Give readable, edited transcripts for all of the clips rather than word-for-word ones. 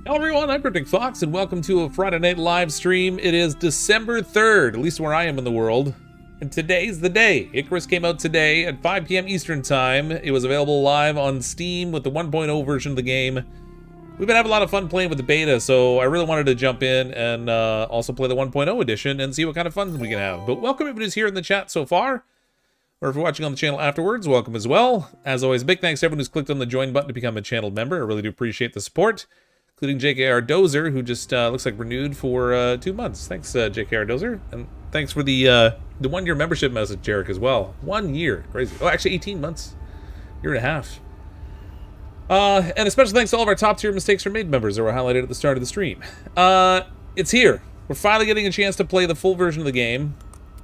Hello everyone, I'm CrypticFox, and welcome to a Friday night live stream. It is December 3rd, at least where I am in the world, and today's the day. Icarus came out today at 5 p.m. Eastern Time. It was available live on Steam with the 1.0 version of the game. We've been having a lot of fun playing with the beta, so I really wanted to jump in and also play the 1.0 edition and see what kind of fun we can have. But welcome everybody who's here in the chat so far, or if you're watching on the channel afterwards, welcome as well. As always, big thanks to everyone who's clicked on the join button to become a channel member. I really do appreciate the support, including JKR Dozer, who just looks like renewed for 2 months. Thanks, JKR Dozer. And thanks for the 1 year membership message, Jarek, as well. 1 year. Crazy. Oh, actually 18 months. Year and a half. And a special thanks to all of our top tier mistakes for made members that were highlighted at the start of the stream. It's here. We're finally getting a chance to play the full version of the game.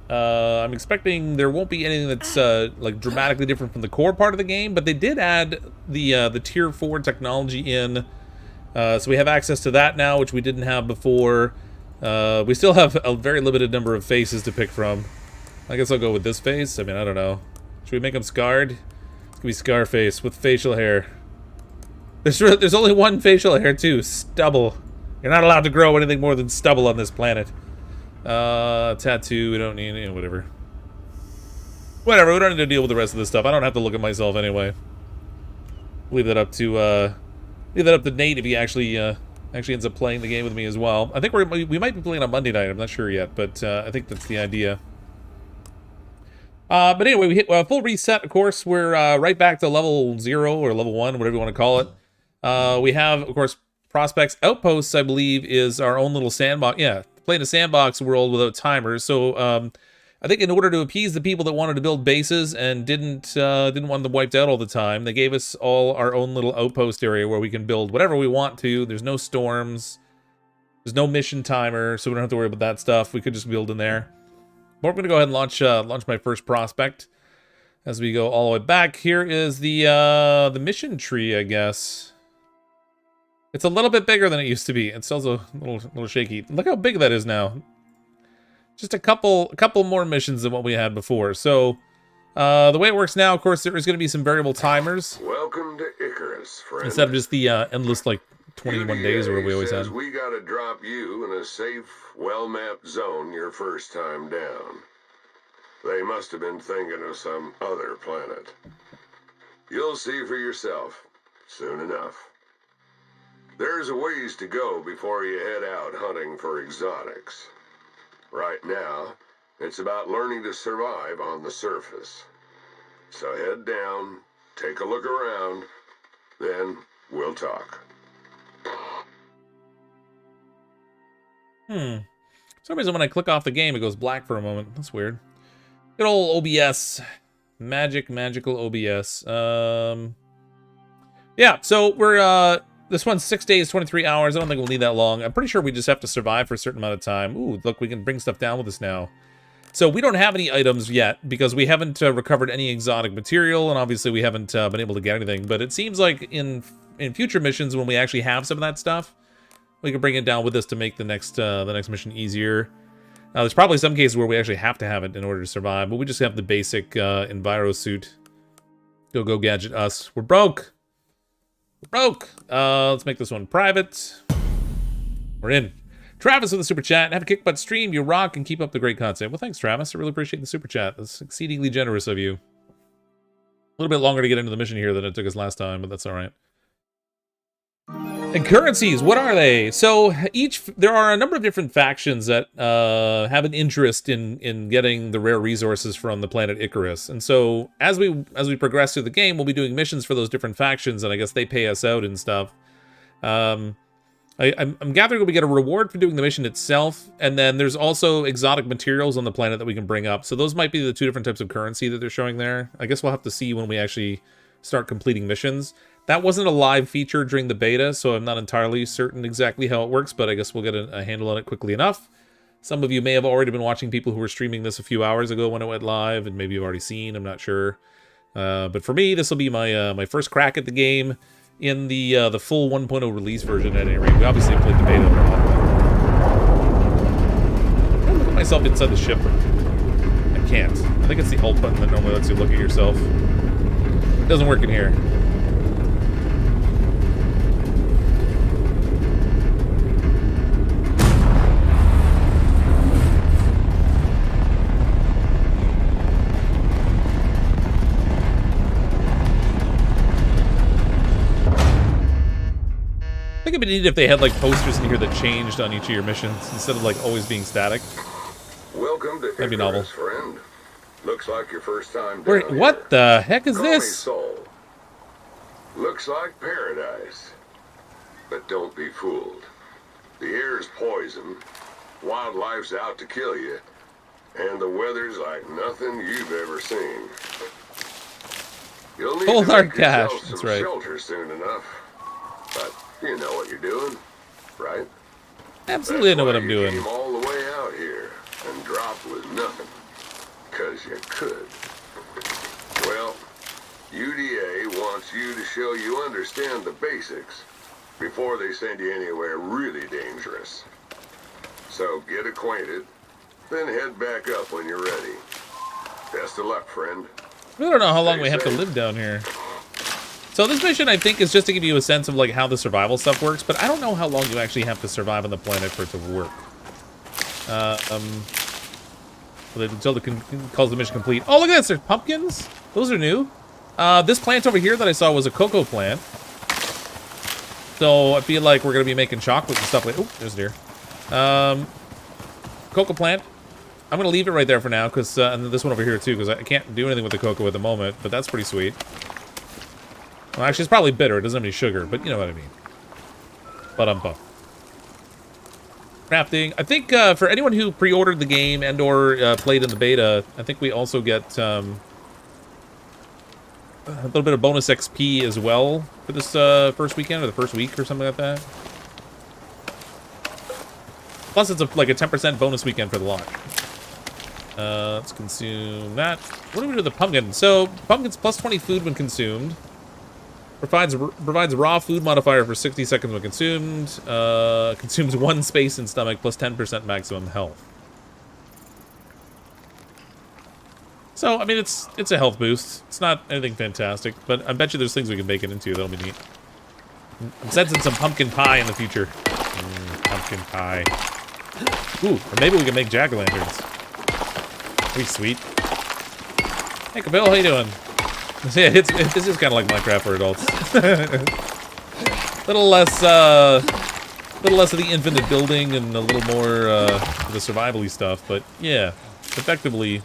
I'm expecting there won't be anything that's like dramatically different from the core part of the game, but they did add the tier 4 technology in. So we have access to that now, which we didn't have before. We still have a very limited number of faces to pick from. I guess I'll go with this face. I mean, I don't know. Should we make him scarred? It's gonna be Scarface with facial hair. There's only one facial hair too, stubble. You're not allowed to grow anything more than stubble on this planet. Tattoo, we don't need any, whatever. Whatever, we don't need to deal with the rest of this stuff. I don't have to look at myself anyway. Leave that up to Nate if he actually ends up playing the game with me as well. I think we might be playing on Monday night. I'm not sure yet, but I think that's the idea. But anyway, we hit full reset. Of course, we're right back to level 0 or level 1, whatever you want to call it. We have, of course, Prospects Outposts. I believe is our own little sandbox. Yeah, playing a sandbox world without timers. So I think in order to appease the people that wanted to build bases and didn't want them wiped out all the time, they gave us all our own little outpost area where we can build whatever we want to. There's no storms. There's no mission timer, so we don't have to worry about that stuff. We could just build in there. But we're going to go ahead and launch my first prospect as we go all the way back. Here is the mission tree, I guess. It's a little bit bigger than it used to be. It's still a little shaky. Look how big that is now. Just a couple more missions than what we had before. So, the way it works now, of course, there is going to be some variable timers. Welcome to Icarus, friend. Instead of just the endless, like, 21 days or whatever we always had. We gotta drop you in a safe, well-mapped zone your first time down. They must have been thinking of some other planet. You'll see for yourself soon enough. There's a ways to go before you head out hunting for exotics. Right now, it's about learning to survive on the surface. So head down, take a look around, then we'll talk. For some reason when I click off the game, it goes black for a moment. That's weird. Good old OBS. Magical OBS. Yeah, so we're, this one's 6 days, 23 hours. I don't think we'll need that long. I'm pretty sure we just have to survive for a certain amount of time. Ooh, look, we can bring stuff down with us now. So we don't have any items yet because we haven't recovered any exotic material, and obviously we haven't been able to get anything. But it seems like in future missions, when we actually have some of that stuff, we can bring it down with us to make the next mission easier. Now, there's probably some cases where we actually have to have it in order to survive, but we just have the basic Enviro suit. Go gadget us. We're broke. Let's make this one private. We're in. Travis with the super chat. Have a kick butt stream. You rock and keep up the great content. Well, thanks, Travis. I really appreciate the super chat. That's exceedingly generous of you. A little bit longer to get into the mission here than it took us last time, but that's all right. And currencies, what are they? So there are a number of different factions that have an interest in getting the rare resources from the planet Icarus. And so as we progress through the game, we'll be doing missions for those different factions, and I guess they pay us out and stuff. I'm gathering we get a reward for doing the mission itself, and then there's also exotic materials on the planet that we can bring up. So those might be the two different types of currency that they're showing there. I guess we'll have to see when we actually start completing missions. That wasn't a live feature during the beta, so I'm not entirely certain exactly how it works, but I guess we'll get a handle on it quickly enough. Some of you may have already been watching people who were streaming this a few hours ago when it went live, and maybe you've already seen, I'm not sure. But for me, this will be my first crack at the game in the full 1.0 release version at any rate. We obviously played the beta a lot. I look at myself inside the ship. I can't. I think it's the alt button that normally lets you look at yourself. It doesn't work in here. think it'd be neat if they had like posters in here that changed on each of your missions instead of like always being static. Welcome to That'd be novel. Icarus, friend. Looks like your first time down Wait, here. what the heck is Call me this? Soul. Looks like paradise. But don't be fooled. The air's poison, wildlife's out to kill you, and the weather's like nothing you've ever seen. You'll need Cold to hard make cash, yourself that's some right. shelter soon enough. But you know what you're doing, right? Absolutely, I know what That's I'm why you doing. came all the way out here and dropped with nothing. 'Cause you could. Well, UDA wants you to show you understand the basics before they send you anywhere really dangerous. So get acquainted, then head back up when you're ready. Best of luck, friend. I don't know how long Stay we have to safe. live down here. So this mission, I think, is just to give you a sense of like how the survival stuff works, but I don't know how long you actually have to survive on the planet for it to work. Until the calls the mission complete. Oh, look at this! There's pumpkins. Those are new. This plant over here that I saw was a cocoa plant. So I feel like we're gonna be making chocolate and stuff like. Oh, there's a deer. Cocoa plant. I'm gonna leave it right there for now, cause and then this one over here too, because I can't do anything with the cocoa at the moment. But that's pretty sweet. Well, actually, it's probably bitter. It doesn't have any sugar, but you know what I mean. Ba-dum-bum. Crafting. I think for anyone who pre-ordered the game and/or played in the beta, I think we also get a little bit of bonus XP as well for this first weekend or the first week or something like that. Plus, it's like a 10% bonus weekend for the launch. Let's consume that. What do we do with the pumpkin? So, pumpkin's plus 20 food when consumed. Provides raw food modifier for 60 seconds when consumed. Consumes 1 space in stomach plus 10% maximum health. So, I mean, it's a health boost. It's not anything fantastic, but I bet you there's things we can make it into that'll be neat. I'm sensing some pumpkin pie in the future. Pumpkin pie. Ooh, or maybe we can make jack-o'-lanterns. Pretty sweet. Hey, Kabil, how you doing? Yeah, this is kind of like Minecraft for adults. little less of the infinite building and a little more of the survival-y stuff, but yeah, effectively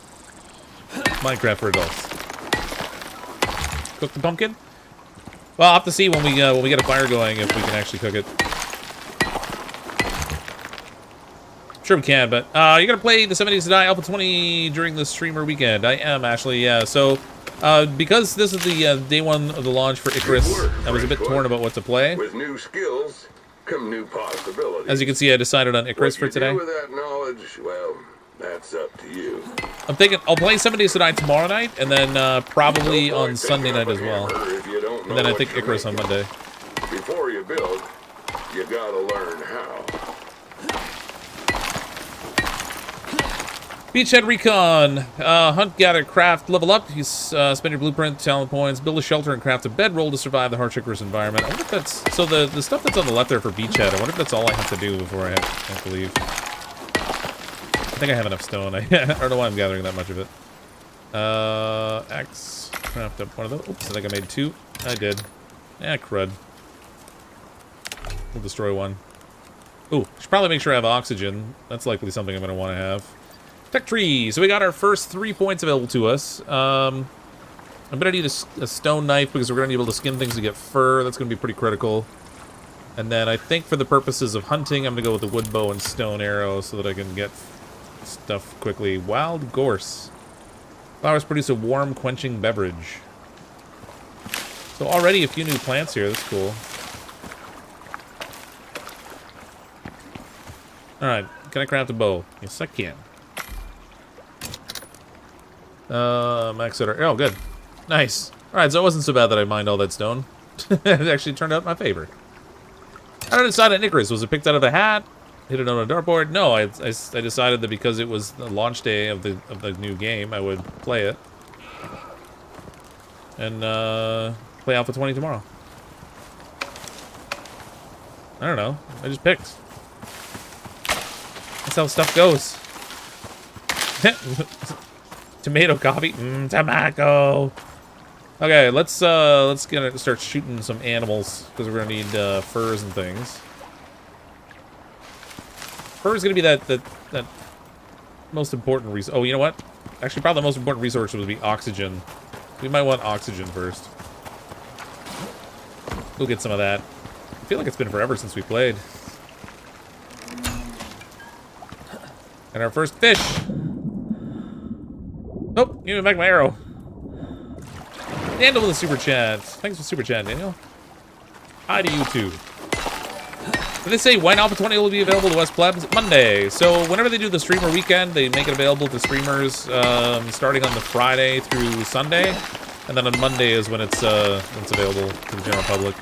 Minecraft for adults. Cook the pumpkin? Well, I'll have to see when we get a fire going if we can actually cook it. Sure we can, but you're gonna play the 7 Days to Die Alpha 20 during the streamer weekend. I am actually, yeah. So because this is the day one of the launch for Icarus, I was a bit torn about what to play. With new skills come new possibilities. As you can see, I decided on Icarus for today. What you do with that knowledge, well, that's up to you. I'm thinking I'll play 7 Days to Die tomorrow night, and then probably No point on Sunday picking night up as a well. hammer if you don't And know then I what think you're Icarus on making. Monday. Before you build, you gotta learn how. Beachhead Recon. Hunt, gather, craft, level up. You spend your blueprint, talent points, build a shelter, and craft a bedroll to survive the harsh Icarus environment. I wonder if that's... So the stuff that's on the left there for Beachhead, I wonder if that's all I have to do before I have to leave. I think I have enough stone. I don't know why I'm gathering that much of it. Axe. Craft up one of those. Oops, I think I made 2. I did. Eh, crud. We'll destroy one. Ooh, should probably make sure I have oxygen. That's likely something I'm going to want to have. Tech tree. So we got our first 3 points available to us. I'm going to need a stone knife because we're going to be able to skin things to get fur. That's going to be pretty critical. And then I think for the purposes of hunting, I'm going to go with the wood bow and stone arrow so that I can get stuff quickly. Wild gorse. Flowers produce a warm, quenching beverage. So already a few new plants here. That's cool. Alright. Can I craft a bow? Yes, I can. Max Sitter. Oh, good. Nice. Alright, so it wasn't so bad that I mined all that stone. It actually turned out in my favor. I decided Icarus. Was it picked out of a hat? Hit it on a dartboard? No, I decided that because it was the launch day of the new game, I would play it. And, play Alpha 20 tomorrow. I don't know. I just picked. That's how stuff goes. Tomato coffee? Tobacco. Okay, let's start shooting some animals because we're gonna need furs and things. Fur is gonna be that most important resource. Oh, you know what? Actually, probably the most important resource would be oxygen. We might want oxygen first. We'll get some of that. I feel like it's been forever since we played. And our first fish. Oh, you didn't make my arrow. Daniel with a super chat. Thanks for super chat, Daniel. Hi to you too. Did they say when Alpha 20 will be available to West Plebs? Monday. So whenever they do the streamer weekend, they make it available to streamers starting on the Friday through Sunday, and then on Monday is when it's available to the general public.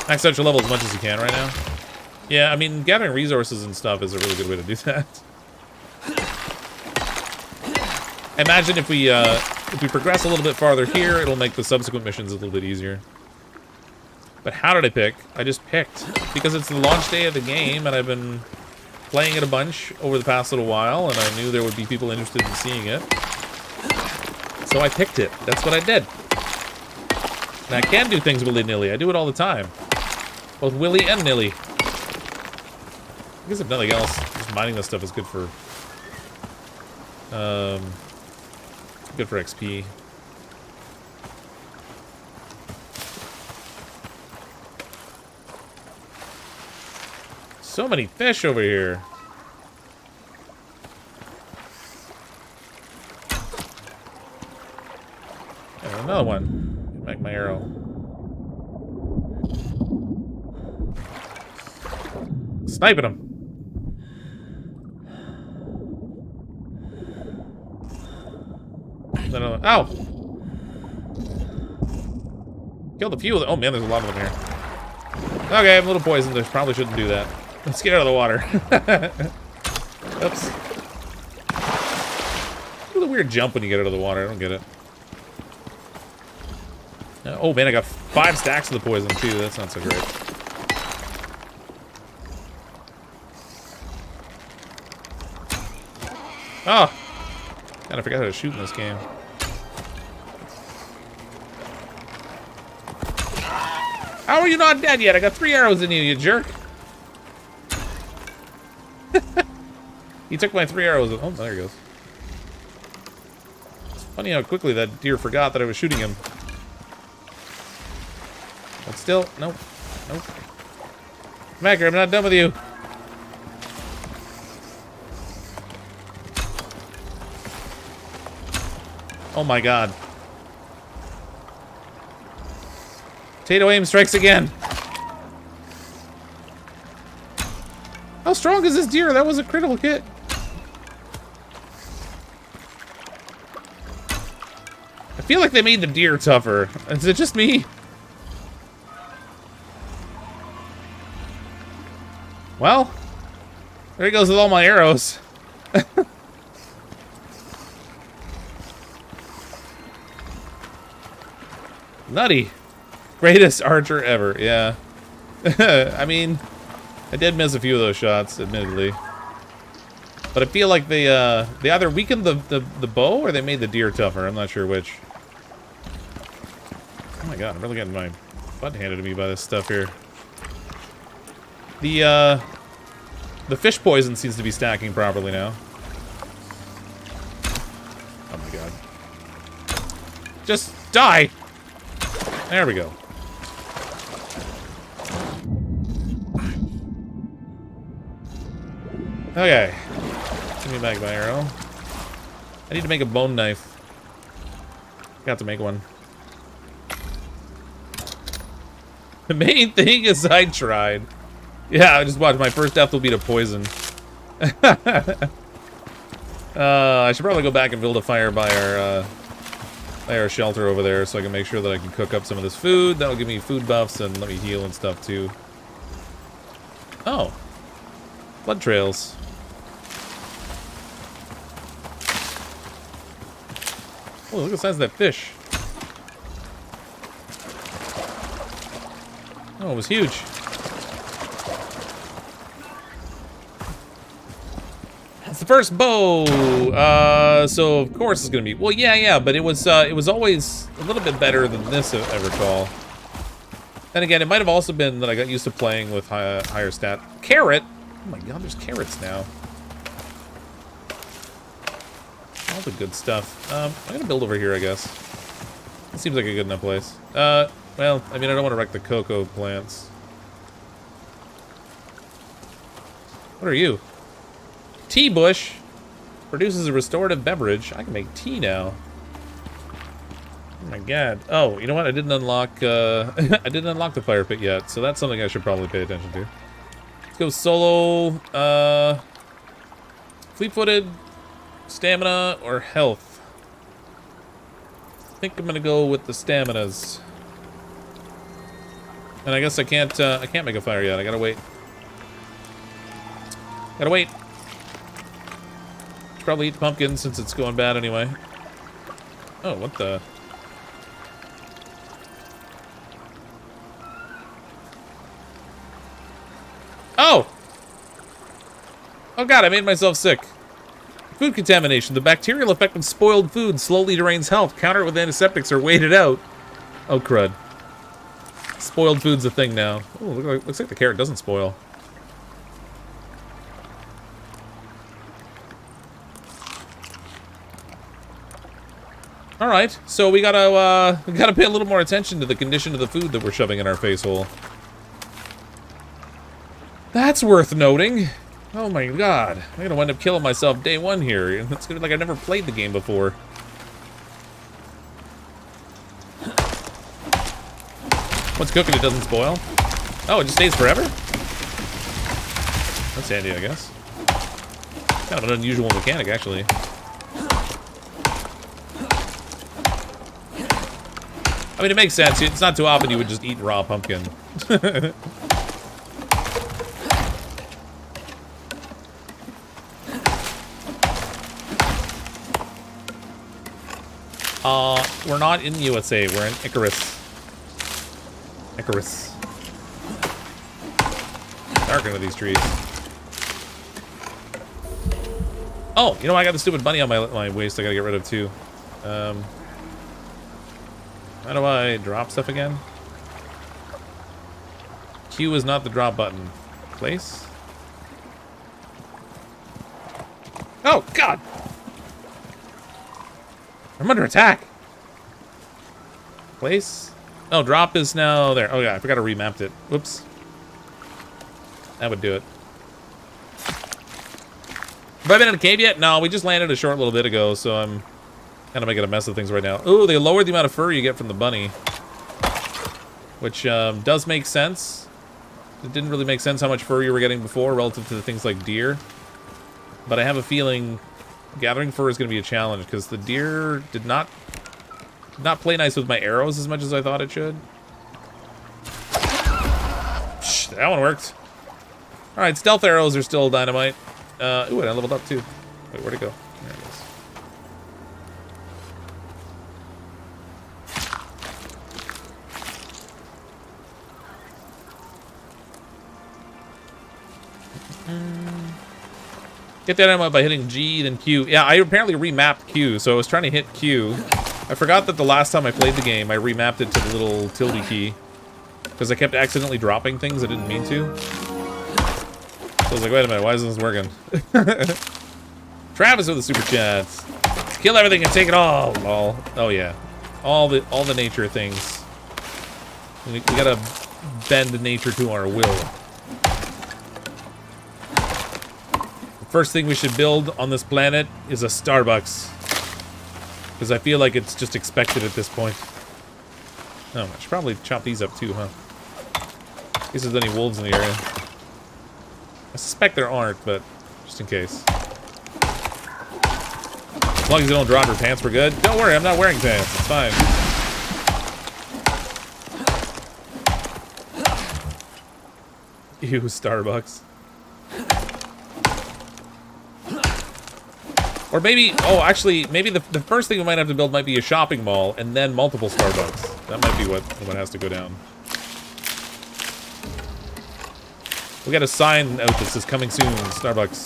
Max out your level as much as you can right now. Yeah, I mean gathering resources and stuff is a really good way to do that. Imagine if we progress a little bit farther here, it'll make the subsequent missions a little bit easier. But how did I pick? I just picked. Because it's the launch day of the game, and I've been playing it a bunch over the past little while, and I knew there would be people interested in seeing it. So I picked it. That's what I did. And I can do things willy-nilly. I do it all the time. Both willy and nilly. I guess if nothing else, just mining this stuff is good for... good for XP. So many fish over here. And another one. Get back my arrow. Sniping him. Ow! Killed a few of them. Oh man, there's a lot of them here. Okay, I'm a little poisoned. I probably shouldn't do that. Let's get out of the water. Oops. What a weird jump when you get out of the water. I don't get it. Oh man, I got 5 stacks of the poison too. That's not so great. Oh! God, I forgot how to shoot in this game. How are you not dead yet? I got 3 arrows in you, you jerk. He took my 3 arrows. Oh, there he goes. It's funny how quickly that deer forgot that I was shooting him. But still, nope. Nope. Come back here, I'm not done with you. Oh my god. Potato aim strikes again. How strong is this deer? That was a critical hit. I feel like they made the deer tougher. Is it just me? Well, there he goes with all my arrows. Nutty. Greatest archer ever, yeah. I mean, I did miss a few of those shots, admittedly. But I feel like they either weakened the bow or they made the deer tougher. I'm not sure which. Oh my god, I'm really getting my butt handed to me by this stuff here. The fish poison seems to be stacking properly now. Oh my god. Just die! There we go. Okay. Give me back my arrow. I need to make a bone knife. Got to make one. The main thing is I tried. Yeah, I just watched. My first death will be to poison. I should probably go back and build a fire by our shelter over there so I can make sure that I can cook up some of this food. That'll give me food buffs and let me heal and stuff too. Oh. Blood trails. Oh, look at the size of that fish. Oh, it was huge. first bow. So of course it's gonna be. Well, yeah, but it was always a little bit better than this, I recall. And again, it might have also been that I got used to playing with higher stat. Carrot. Oh my god, there's carrots now. All the good stuff. I'm gonna build over here, I guess. It seems like a good enough place. Well, I mean, I don't want to wreck the cocoa plants. What are you? Tea bush produces a restorative beverage. I can make tea now. Oh my god. Oh, you know what? I didn't unlock I didn't unlock the fire pit yet, so that's something I should probably pay attention to. Let's go solo. Fleet-footed, stamina, or health. I think I'm gonna go with the staminas. And I guess I can't make a fire yet. I gotta wait. Gotta wait. Should probably eat the pumpkin since it's going bad anyway. Oh, what the? Oh! Oh god, I made myself sick. Food contamination. The bacterial effect of spoiled food slowly drains health. Counter it with antiseptics or wait it out. Oh crud. Spoiled food's a thing now. Oh, looks like the carrot doesn't spoil. All right, so we gotta pay a little more attention to the condition of the food that we're shoving in our face hole. That's worth noting. Oh my god, I'm gonna wind up killing myself day one here. It's gonna be like I've never played the game before. Once cooking, it doesn't spoil. Oh, it just stays forever? That's handy, I guess. Kind of an unusual mechanic, actually. I mean, it makes sense. It's not too often you would just eat raw pumpkin. We're not in USA. We're in Icarus. Icarus. Dark under these trees. Oh, you know, I got the stupid bunny on my waist I gotta get rid of, too. How do I drop stuff again? Q is not the drop button. Place? Oh, God! I'm under attack! Place? Oh, drop is now there. Oh, yeah, I forgot to remap it. Whoops. That would do it. Have I been in a cave yet? No, we just landed a short little bit ago, so I'm kind of making a mess of things right now. Ooh, they lowered the amount of fur you get from the bunny. Which does make sense. It didn't really make sense how much fur you were getting before relative to the things like deer. But I have a feeling gathering fur is going to be a challenge because the deer did not play nice with my arrows as much as I thought it should. Shh, that one worked. Alright, stealth arrows are still dynamite. Ooh, and I leveled up too. Wait, where'd it go? There it is. Get that ammo by hitting G, then Q. Yeah, I apparently remapped Q, so I was trying to hit Q. I forgot that the last time I played the game, I remapped it to the little tilde key. Because I kept accidentally dropping things I didn't mean to. So I was like, wait a minute, why isn't this working? Travis with the super chats. Kill everything and take it all. Lol. Oh yeah. All the nature things. We gotta bend nature to our will. First thing we should build on this planet is a Starbucks. Because I feel like it's just expected at this point. Oh, I should probably chop these up too, huh? In case there's any wolves in the area. I suspect there aren't, but just in case. As long as you don't drop your pants, we're good. Don't worry, I'm not wearing pants. It's fine. Ew, Starbucks. Or maybe, oh, actually, maybe the first thing we might have to build might be a shopping mall, and then multiple Starbucks. That might be what has to go down. We got a sign out that says coming soon, Starbucks.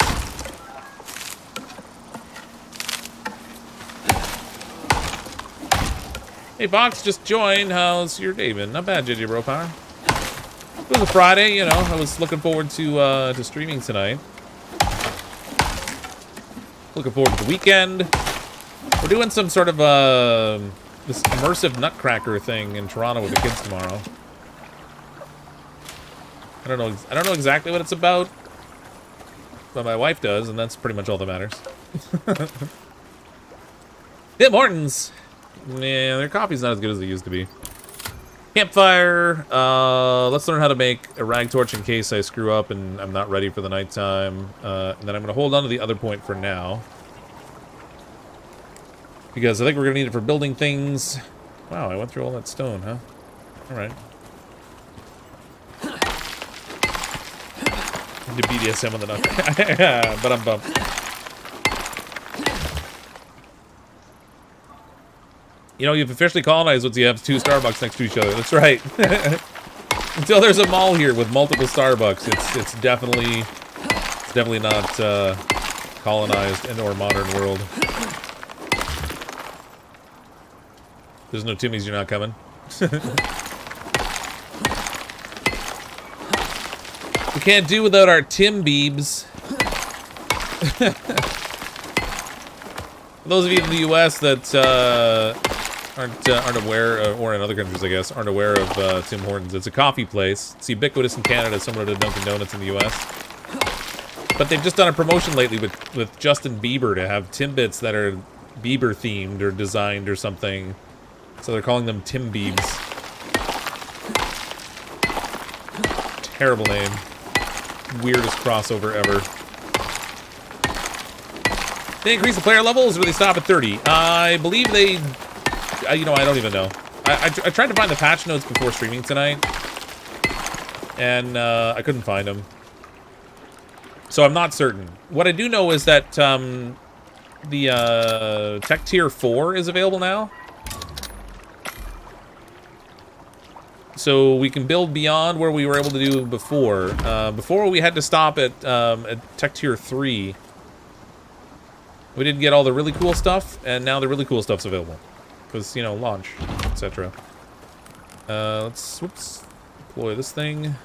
Hey, Fox, just joined. How's your day been? Not bad, JJ Bro Power. It was a Friday, you know. I was looking forward to streaming tonight. Looking forward to the weekend. We're doing some sort of this immersive nutcracker thing in Toronto with the kids tomorrow. I don't know exactly what it's about, but my wife does, and that's pretty much all that matters. Tim Hortons. Yeah, their coffee's not as good as it used to be. Campfire. Let's learn how to make a rag torch in case I screw up and I'm not ready for the nighttime. And then I'm going to hold on to the other point for now, because I think we're going to need it for building things. Wow, I went through all that stone, huh? All right. Into BDSM on the knuckle. But I'm bummed. You know, you've officially colonized once you have 2 Starbucks next to each other. That's right. Until there's a mall here with multiple Starbucks, it's definitely not colonized in our modern world. There's no Timmy's, you're not coming. We can't do without our Tim Beebs. For those of you in the U.S. that aren't aware, or in other countries, I guess, aren't aware of Tim Hortons, it's a coffee place. It's ubiquitous in Canada, similar to Dunkin' Donuts in the U.S. But they've just done a promotion lately with Justin Bieber to have Timbits that are Bieber themed or designed or something. So they're calling them Tim Biebs. Terrible name. Weirdest crossover ever. They increase the player levels, or do they stop at 30? I believe they... you know, I don't even know. I tried to find the patch notes before streaming tonight, and I couldn't find them. So I'm not certain. What I do know is that the Tech Tier 4 is available now. So we can build beyond where we were able to do before. Before we had to stop at Tech Tier 3. We didn't get all the really cool stuff, and now the really cool stuff's available. Because, you know, launch, etc. Let's, whoops, deploy this thing.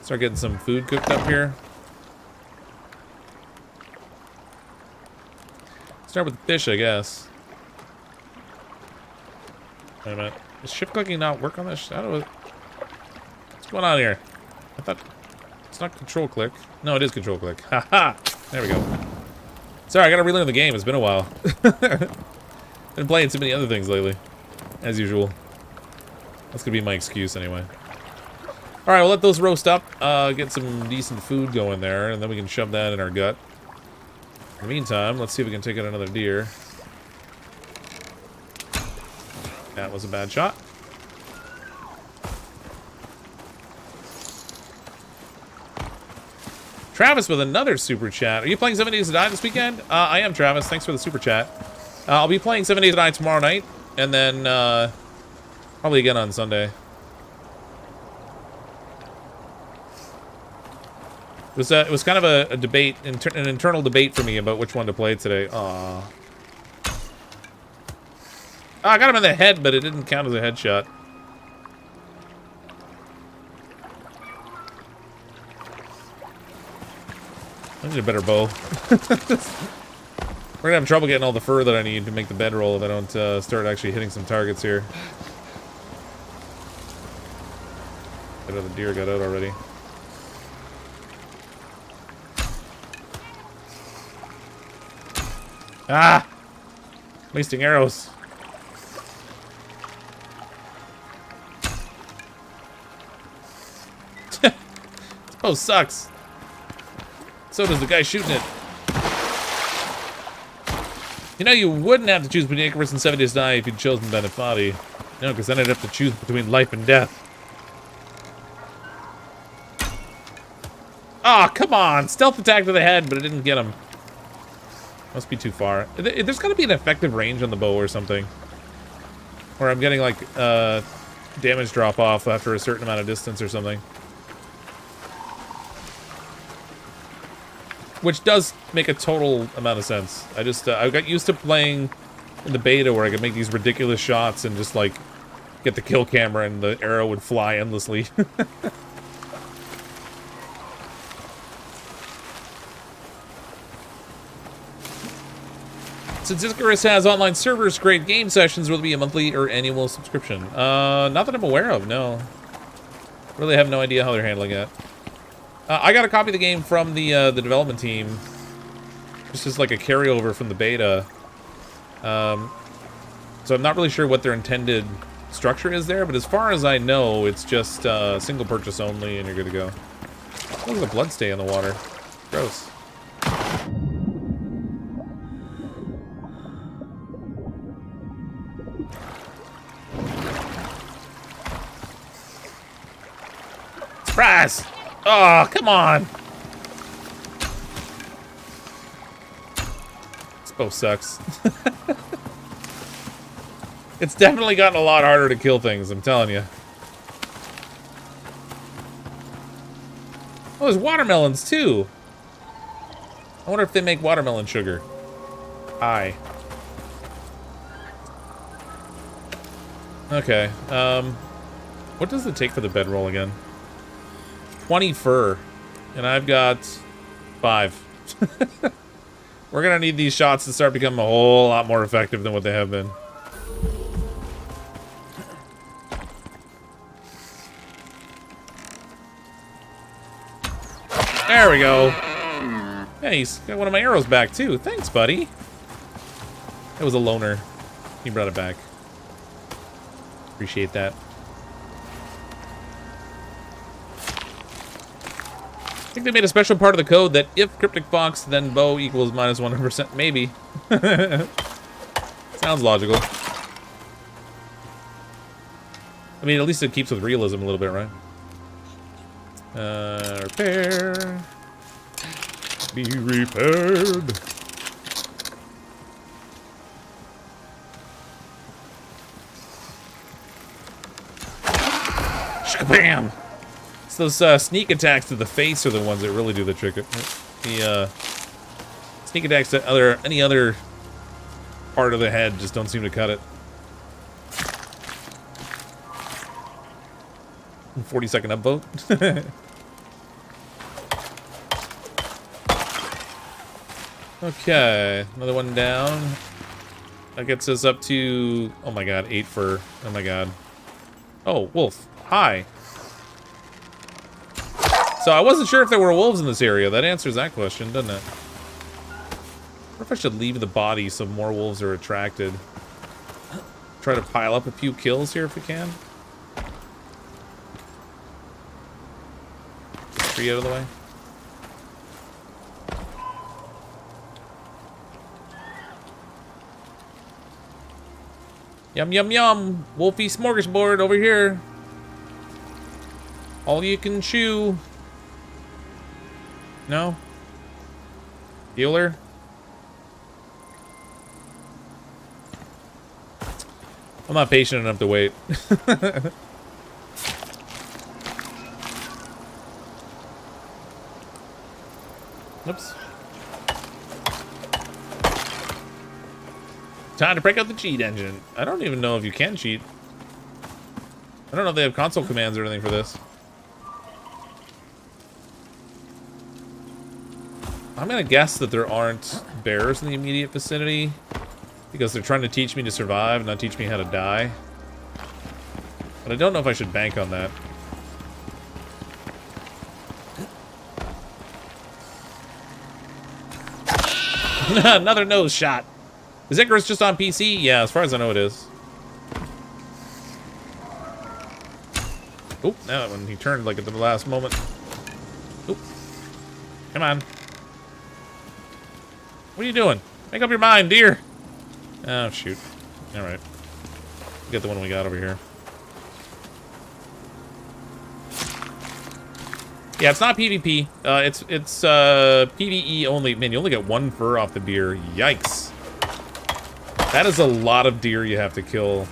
Start getting some food cooked up here. Start with fish, I guess. Wait a minute. Is shift clicking not work on this? What's going on here? I thought... It's not control click. No, it is control click. Haha! There we go. Sorry, I gotta relearn the game. It's been a while. Been playing too many other things lately. As usual. That's gonna be my excuse anyway. Alright, we'll let those roast up. Get some decent food going there, and then we can shove that in our gut. In the meantime, let's see if we can take out another deer. That was a bad shot. Travis with another super chat. Are you playing 7 Days to Die this weekend? I am, Travis. Thanks for the super chat. I'll be playing 7 Days to Die tomorrow night, and then probably again on Sunday. It was kind of a debate, an internal debate for me about which one to play today. Aww. Oh, I got him in the head, but it didn't count as a headshot. I need a better bow. We're gonna have trouble getting all the fur that I need to make the bedroll if I don't start actually hitting some targets here. Another deer got out already. Ah! Wasting arrows. This bow sucks. So does the guy shooting it. You know, you wouldn't have to choose between Icarus and 7 Days to Die if you'd chosen Benefati. No, because then I'd have to choose between life and death. Ah, oh, come on! Stealth attack to the head, but it didn't get him. Must be too far. There's gotta be an effective range on the bow or something. Where I'm getting, like, damage drop off after a certain amount of distance or something. Which does make a total amount of sense. I got used to playing in the beta where I could make these ridiculous shots and just, like, get the kill camera and the arrow would fly endlessly. Since Icarus has online servers, great game sessions, will it be a monthly or annual subscription? Not that I'm aware of, no. Really have no idea how they're handling it. I got a copy of the game from the development team. This is like a carryover from the beta. So I'm not really sure what their intended structure is there, but as far as I know, it's just single purchase only, and you're good to go. Look at the blood stay in the water. Gross. Surprise! Oh, come on! This bow sucks. It's definitely gotten a lot harder to kill things, I'm telling you. Oh, there's watermelons, too. I wonder if they make watermelon sugar. Aye. Okay, what does it take for the bedroll again? 20 fur, and I've got 5. We're gonna need these shots to start becoming a whole lot more effective than what they have been. There we go. Yeah, he's got one of my arrows back, too. Thanks, buddy. It was a loner. He brought it back. Appreciate that. I think they made a special part of the code that if CrypticFox, then bow equals minus 100%. Maybe. Sounds logical. I mean, at least it keeps with realism a little bit, right? Repair. Be repaired. Bam! Those sneak attacks to the face are the ones that really do the trick. The sneak attacks to any other part of the head just don't seem to cut it. 40-second upvote. Okay, another one down. That gets us up to, oh my god, 8 fur. Oh my god. Oh, wolf. Hi. So I wasn't sure if there were wolves in this area. That answers that question, doesn't it? I wonder if I should leave the body so more wolves are attracted. Try to pile up a few kills here if we can. Get the tree out of the way. Yum, yum, yum. Wolfie smorgasbord over here. All you can chew. No? Healer? I'm not patient enough to wait. Oops. Time to break out the cheat engine. I don't even know if you can cheat. I don't know if they have console commands or anything for this. I'm gonna guess that there aren't bears in the immediate vicinity because they're trying to teach me to survive, not teach me how to die. But I don't know if I should bank on that. Another nose shot. Is Icarus just on PC? Yeah, as far as I know it is. Oop, now when he turned like at the last moment. Oop. Come on. What are you doing? Make up your mind, dear. Oh, shoot. Alright. Get the one we got over here. Yeah, it's not PvP. It's PvE only. Man, you only get 1 fur off the deer. Yikes. That is a lot of deer you have to kill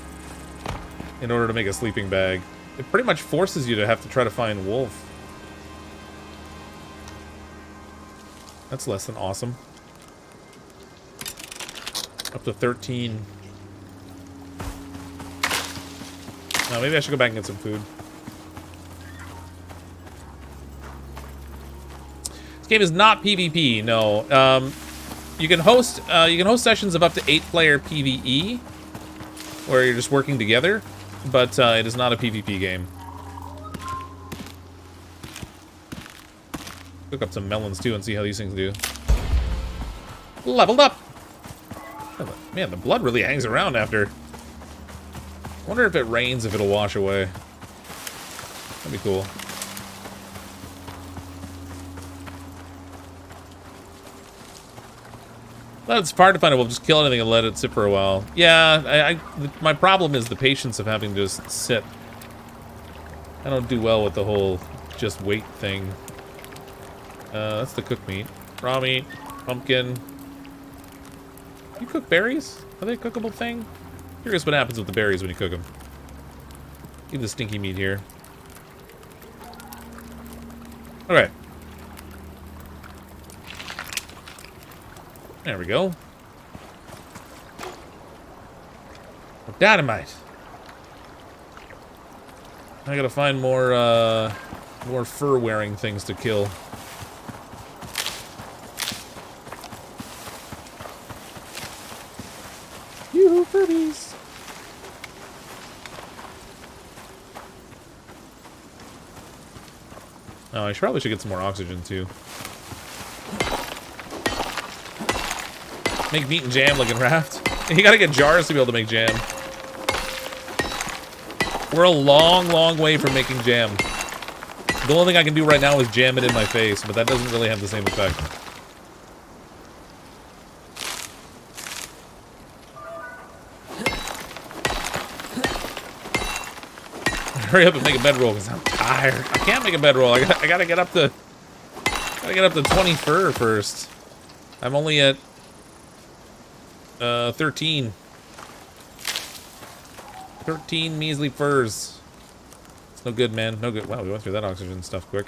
in order to make a sleeping bag. It pretty much forces you to have to try to find wolf. That's less than awesome. Up to 13 No, maybe I should go back and get some food. This game is not PvP. No. You can host sessions of up to 8-player PvE, where you're just working together, but it is not a PvP game. Cook up some melons too and see how these things do. Leveled up. Oh, man, the blood really hangs around after. I wonder if it rains, if it'll wash away. That'd be cool. Well, it's hard to find it. We'll just kill anything and let it sit for a while. Yeah, my problem is the patience of having to just sit. I don't do well with the whole just wait thing. That's the cooked meat. Raw meat, pumpkin. You cook berries? Are they a cookable thing? Curious what happens with the berries when you cook them. Leave the stinky meat here. Okay. There we go. Dynamite. I gotta find more fur-wearing things to kill. Yoo-hoo, Furbies! Oh, I probably should get some more oxygen, too. Make meat and jam like in Raft. You gotta get jars to be able to make jam. We're a long, long way from making jam. The only thing I can do right now is jam it in my face, but that doesn't really have the same effect. Hurry up and make a bedroll because I'm tired. I can't make a bedroll. I gotta get up to 20 fur first. I'm only at 13. 13 measly furs. It's no good, man. No good. Wow, we went through that oxygen stuff quick.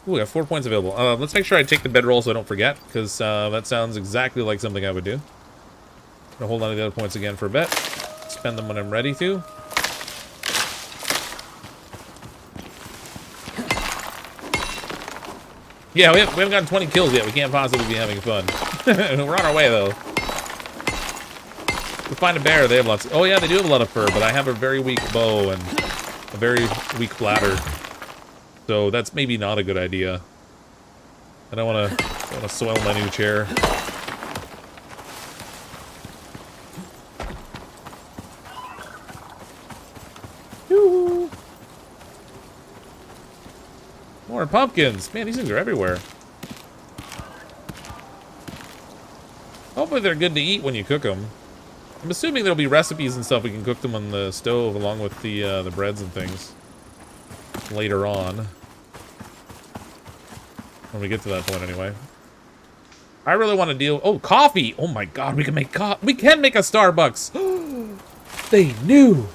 Ooh, we got 4 points available. Let's make sure I take the bedroll so I don't forget, because that sounds exactly like something I would do. Gonna hold on to the other points again for a bit. Spend them when I'm ready to. Yeah, we haven't gotten 20 kills yet. We can't possibly be having fun. We're on our way, though. We find a bear, they have lots. Oh, yeah, they do have a lot of fur, but I have a very weak bow and a very weak bladder. So that's maybe not a good idea. I don't want to soil my new chair. Yoo-hoo. More pumpkins. Man, these things are everywhere. Hopefully they're good to eat when you cook them. I'm assuming there'll be recipes and stuff we can cook them on the stove along with the breads and things later on. When we get to that point, anyway. I really want to deal. Oh, coffee! Oh my God, we can make we can make a Starbucks. They knew.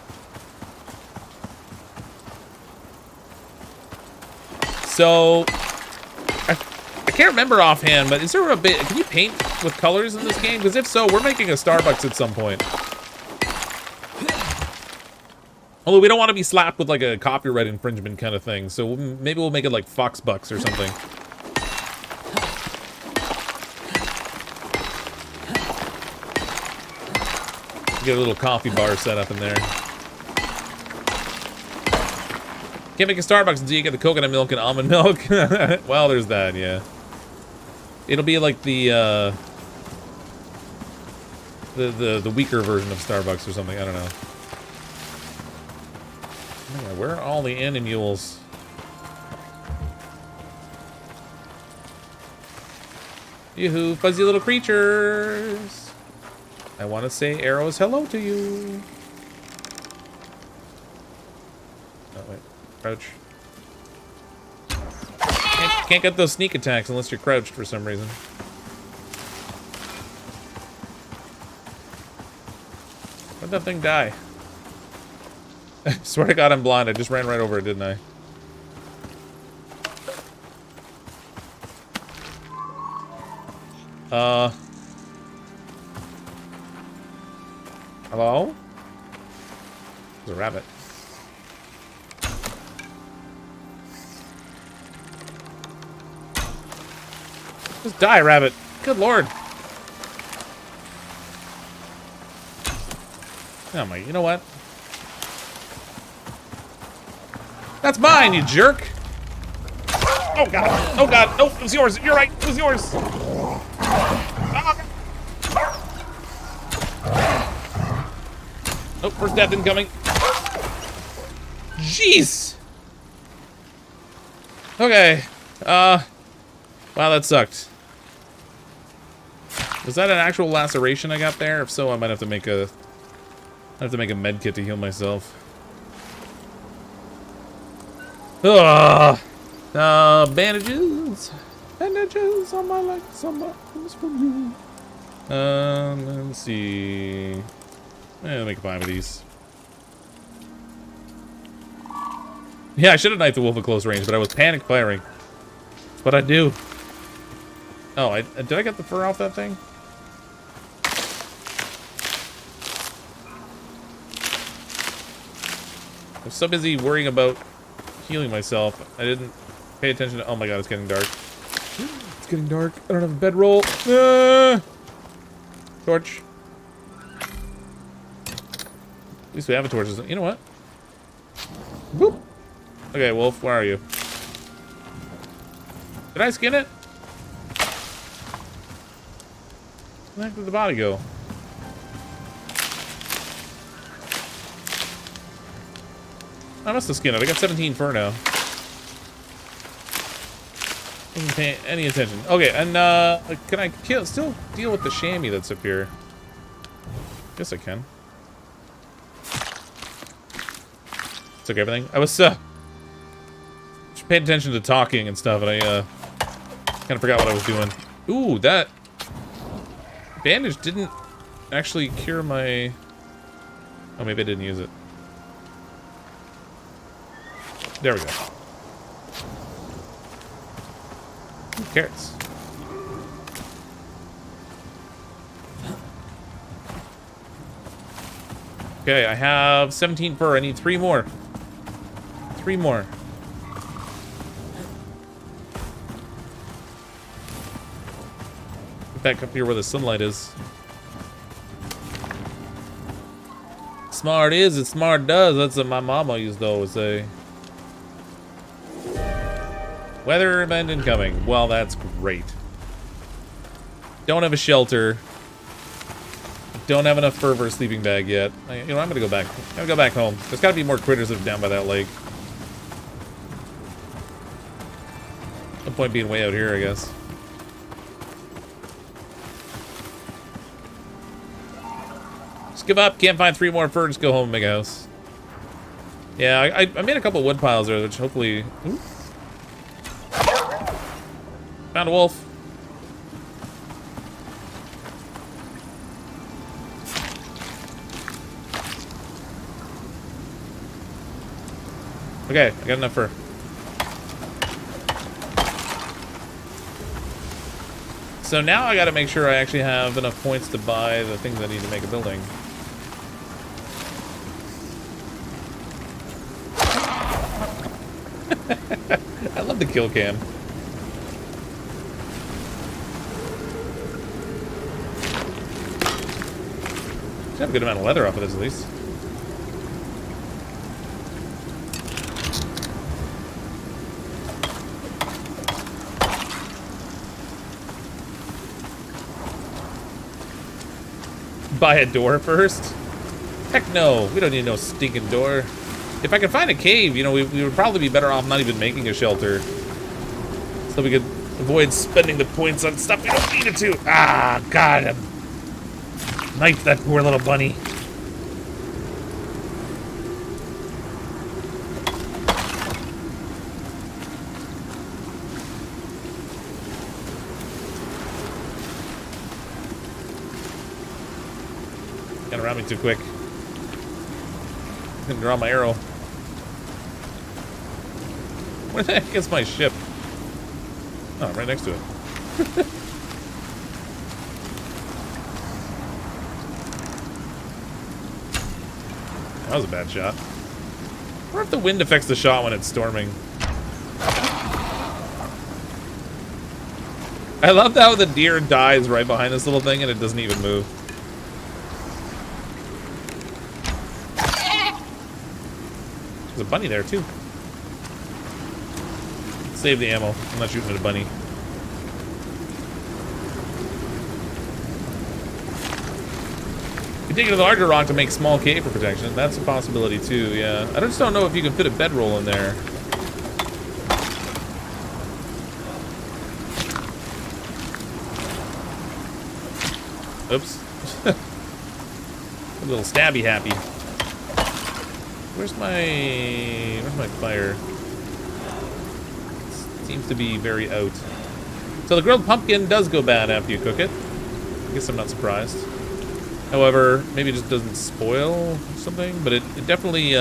So I can't remember offhand, but is there a bit? Can you paint with colors in this game? Because if so, we're making a Starbucks at some point. Although we don't want to be slapped with like a copyright infringement kind of thing, so maybe we'll make it like Fox Bucks or something. Get a little coffee bar set up in there. Can't make a Starbucks until you get the coconut milk and almond milk. Well, there's that, yeah. It'll be like the weaker version of Starbucks or something. I don't know. Man, where are all the animules? Yoo-hoo, fuzzy little creatures. I want to say arrows hello to you. Oh, wait. Crouch. Can't get those sneak attacks unless you're crouched for some reason. Where'd that thing die? I swear to God I'm blind. I just ran right over it, didn't I? Hello? There's a rabbit. Just die, rabbit. Good lord. Oh my, you know what? That's mine, you jerk. Oh god. Oh god. Nope, it was yours. You're right. It was yours. Oh, first death incoming. Jeez. Okay. Wow, that sucked. Was that an actual laceration I got there? If so, I might have to make a med kit to heal myself. Ugh. Bandages. Bandages on my legs, on my arms from you. Let's see. I'll make 5 of these. Yeah, I should have knifed the wolf at close range, but I was panic firing. That's what I do. Oh, did I get the fur off that thing? I was so busy worrying about healing myself, I didn't pay attention to— oh my god, it's getting dark. It's getting dark. I don't have a bedroll. Torch. At least we have a torch. You know what? Boop. Okay, wolf, where are you? Did I skin it? Where the heck did the body go? I must have skinned it. I got 17 fur now. Wasn't paying any attention. Okay, and can I still deal with the chamois that's up here? Guess I can. Took everything. I was just paying attention to talking and stuff, and I kind of forgot what I was doing. Ooh, that bandage didn't actually cure my— oh, maybe I didn't use it. There we go. Ooh, carrots. Okay, I have 17 fur. I need 3 more. 3 more. Get back up here where the sunlight is. Smart is and smart does. That's what my mama used to always say. Weather event incoming. Well, that's great. Don't have a shelter. Don't have enough fur for a sleeping bag yet. You know, I'm gonna go back. I'm gonna go back home. There's gotta be more critters that are down by that lake. No point being way out here, I guess. Just give up. Can't find 3 more fur. Just go home and make a house. Yeah, I made a couple wood piles there, which hopefully... ooh. Found a wolf. Okay, I got enough fur. So now I gotta make sure I actually have enough points to buy the things I need to make a building. I love the kill cam. Should have a good amount of leather off of this at least. Buy a door first? Heck no, we don't need no stinking door. If I could find a cave, you know, we would probably be better off not even making a shelter. So we could avoid spending the points on stuff we don't need it to. Ah, God. Knifed that poor little bunny. Got around me too quick. Didn't draw my arrow. Where the heck is my ship? Oh, I'm right next to it. That was a bad shot. I wonder if the wind affects the shot when it's storming. I love how the deer dies right behind this little thing and it doesn't even move. There's a bunny there too. Save the ammo. I'm not shooting at a bunny. You take it to the larger rock to make small cave for protection. That's a possibility too, yeah. I just don't know if you can fit a bedroll in there. Oops. A little stabby happy. Where's my fire? Seems to be very out. So the grilled pumpkin does go bad after you cook it. I guess I'm not surprised. However, maybe it just doesn't spoil or something, but it definitely,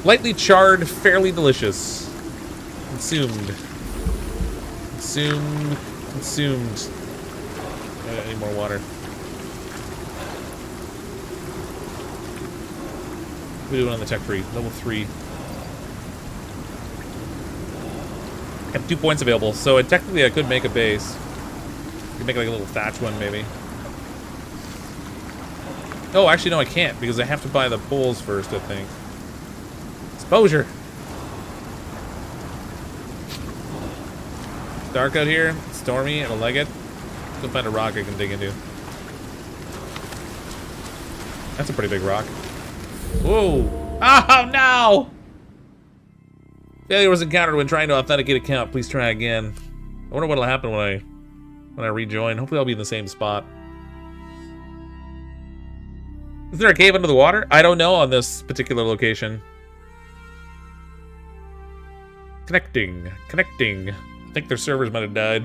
lightly charred, fairly delicious. Consumed. Consumed. I need more water. What are we doing on the tech free? Level 3. I have 2 points available, so technically I could make a base. I could make like a little thatch one, maybe. Oh, actually, no, I can't, because I have to buy the poles first, I think. Exposure! It's dark out here, it's stormy, I don't like it. Go find a rock I can dig into. That's a pretty big rock. Whoa! Oh, no! Failure was encountered when trying to authenticate account. Please try again. I wonder what'll happen when I rejoin. Hopefully I'll be in the same spot. Is there a cave under the water? I don't know on this particular location. Connecting. I think their servers might have died.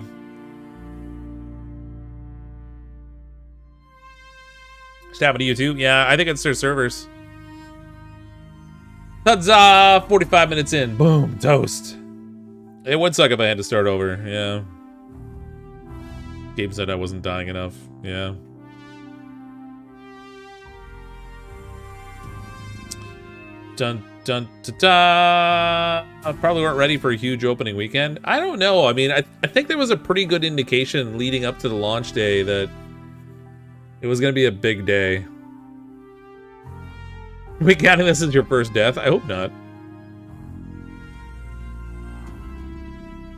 Just happened to you too? Yeah, I think it's their servers. Huzzah! 45 minutes in. Boom. Toast. It would suck if I had to start over. Yeah. Gabe said I wasn't dying enough. Yeah. Dun, dun, da, da. I probably weren't ready for a huge opening weekend. I don't know. I mean, I think there was a pretty good indication leading up to the launch day that it was going to be a big day. We counting this as your first death? I hope not.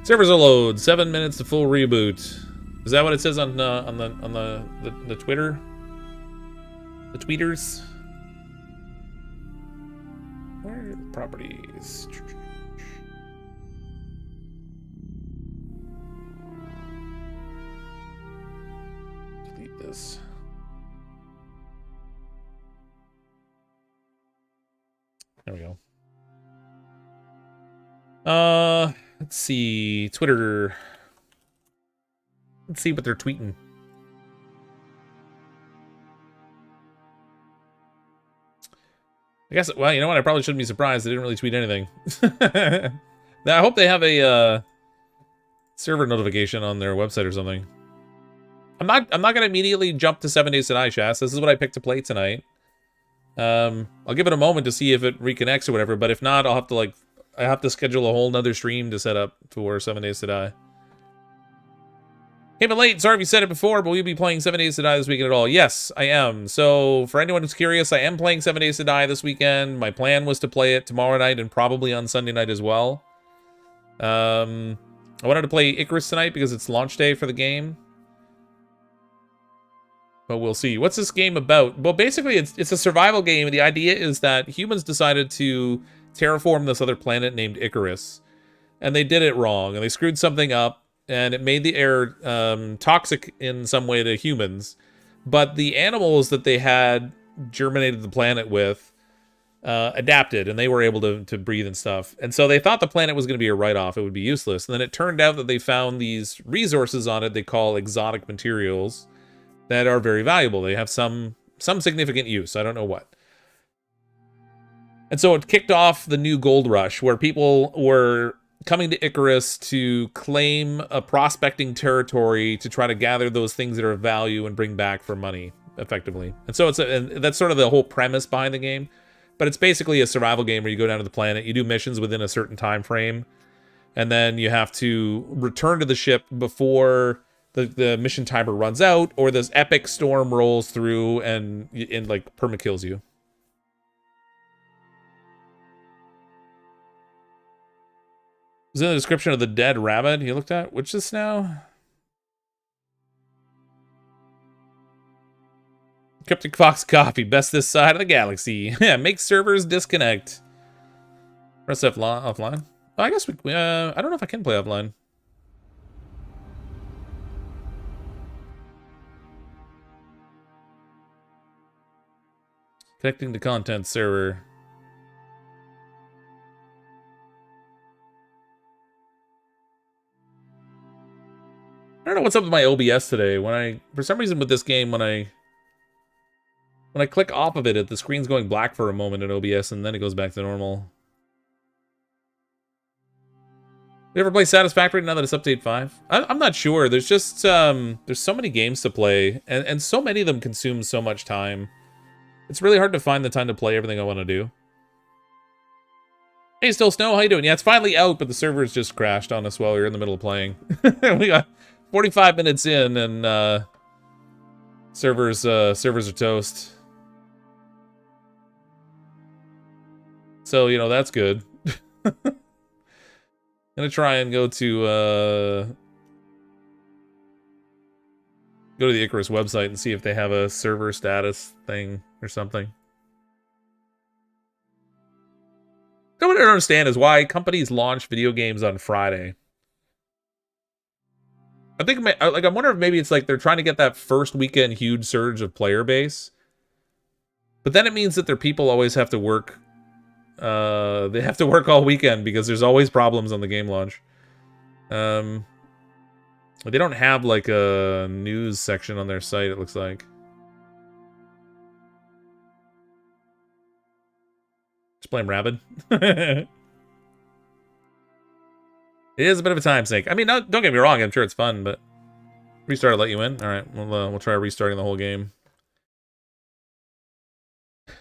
Servers will load. 7 minutes to full reboot. Is that what it says on the Twitter? The tweeters? Where are the properties? Delete this. There we go. Let's see. Twitter. Let's see what they're tweeting. I guess, well, you know what? I probably shouldn't be surprised. They didn't really tweet anything. Now, I hope they have a server notification on their website or something. I'm not gonna immediately jump to 7 Days to Die, Shas. This is what I picked to play tonight. I'll give it a moment to see if it reconnects or whatever, but if not, I'll have to, like, I have to schedule a whole nother stream to set up for 7 Days to Die. Came in late, sorry if you said it before, but will you be playing 7 Days to Die this weekend at all? Yes, I am. So, for anyone who's curious, I am playing 7 Days to Die this weekend. My plan was to play it tomorrow night and probably on Sunday night as well. I wanted to play Icarus tonight because it's launch day for the game. But we'll see. What's this game about? Well, basically, it's a survival game. The idea is that humans decided to terraform this other planet named Icarus. And they did it wrong. And they screwed something up. And it made the air toxic in some way to humans. But the animals that they had germinated the planet with adapted. And they were able to breathe and stuff. And so they thought the planet was going to be a write-off. It would be useless. And then it turned out that they found these resources on it they call exotic materials that are very valuable. They have some significant use. I don't know what. And so it kicked off the new gold rush where people were coming to Icarus to claim a prospecting territory to try to gather those things that are of value and bring back for money. effectively. And so and that's sort of the whole premise behind the game. But it's basically a survival game where you go down to the planet, you do missions within a certain time frame, and then you have to return to the ship before the mission timer runs out, or this epic storm rolls through and like perma-kills you. It was in the description of the dead rabbit you looked at. Which is now? CrypticFox copy. Best this side of the galaxy. Yeah, make servers disconnect. Press offline. Oh, I guess I don't know if I can play offline. Connecting to content server. I don't know what's up with my OBS today. For some reason with this game, when I click off of it, the screen's going black for a moment in OBS, and then it goes back to normal. You ever play Satisfactory now that it's update 5? I'm not sure. There's just, there's so many games to play, and so many of them consume so much time. It's really hard to find the time to play everything I want to do. Hey, Still Snow, how you doing? Yeah, it's finally out, but the servers just crashed on us while we were in the middle of playing. We got 45 minutes in, and servers are toast. So, you know, that's good. Gonna try and go to the Icarus website and see if they have a server status thing or something. What I don't understand is why companies launch video games on Friday. I think, like, I wonder if maybe it's like they're trying to get that first weekend huge surge of player base. But then it means that their people always have to work. They have to work all weekend because there's always problems on the game launch. They don't have like a news section on their site, it looks like. Just blame Rabid. It is a bit of a time sink. I mean, don't get me wrong, I'm sure it's fun, but restart will let you in. All right, we'll try restarting the whole game.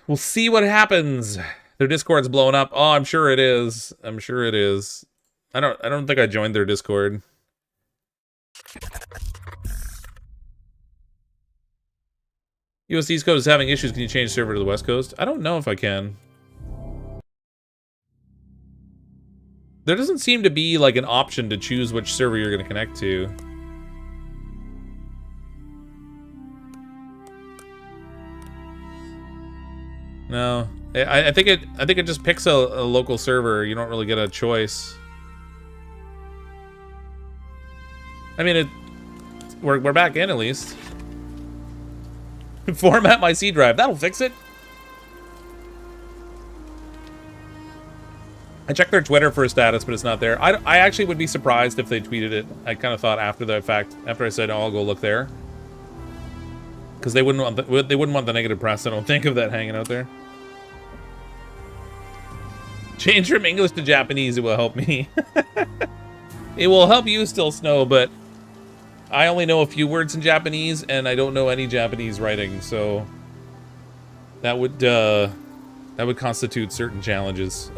We'll see what happens. Their Discord's blowing up. Oh, I'm sure it is. I'm sure it is. I don't think I joined their Discord. US East Coast is having issues. Can you change server to the West Coast? I don't know if I can. There doesn't seem to be like an option to choose which server you're going to connect to. No. I think it just picks a local server. You don't really get a choice. I mean, we're back in at least. Format my C drive. That'll fix it. I checked their Twitter for a status, but it's not there. I actually would be surprised if they tweeted it. I kind of thought after the fact, after I said, "Oh, I'll go look there," because they wouldn't want the negative press. I don't think of that hanging out there. Change from English to Japanese, it will help me. It will help you, Still Snow, but I only know a few words in Japanese, and I don't know any Japanese writing, so that would constitute certain challenges.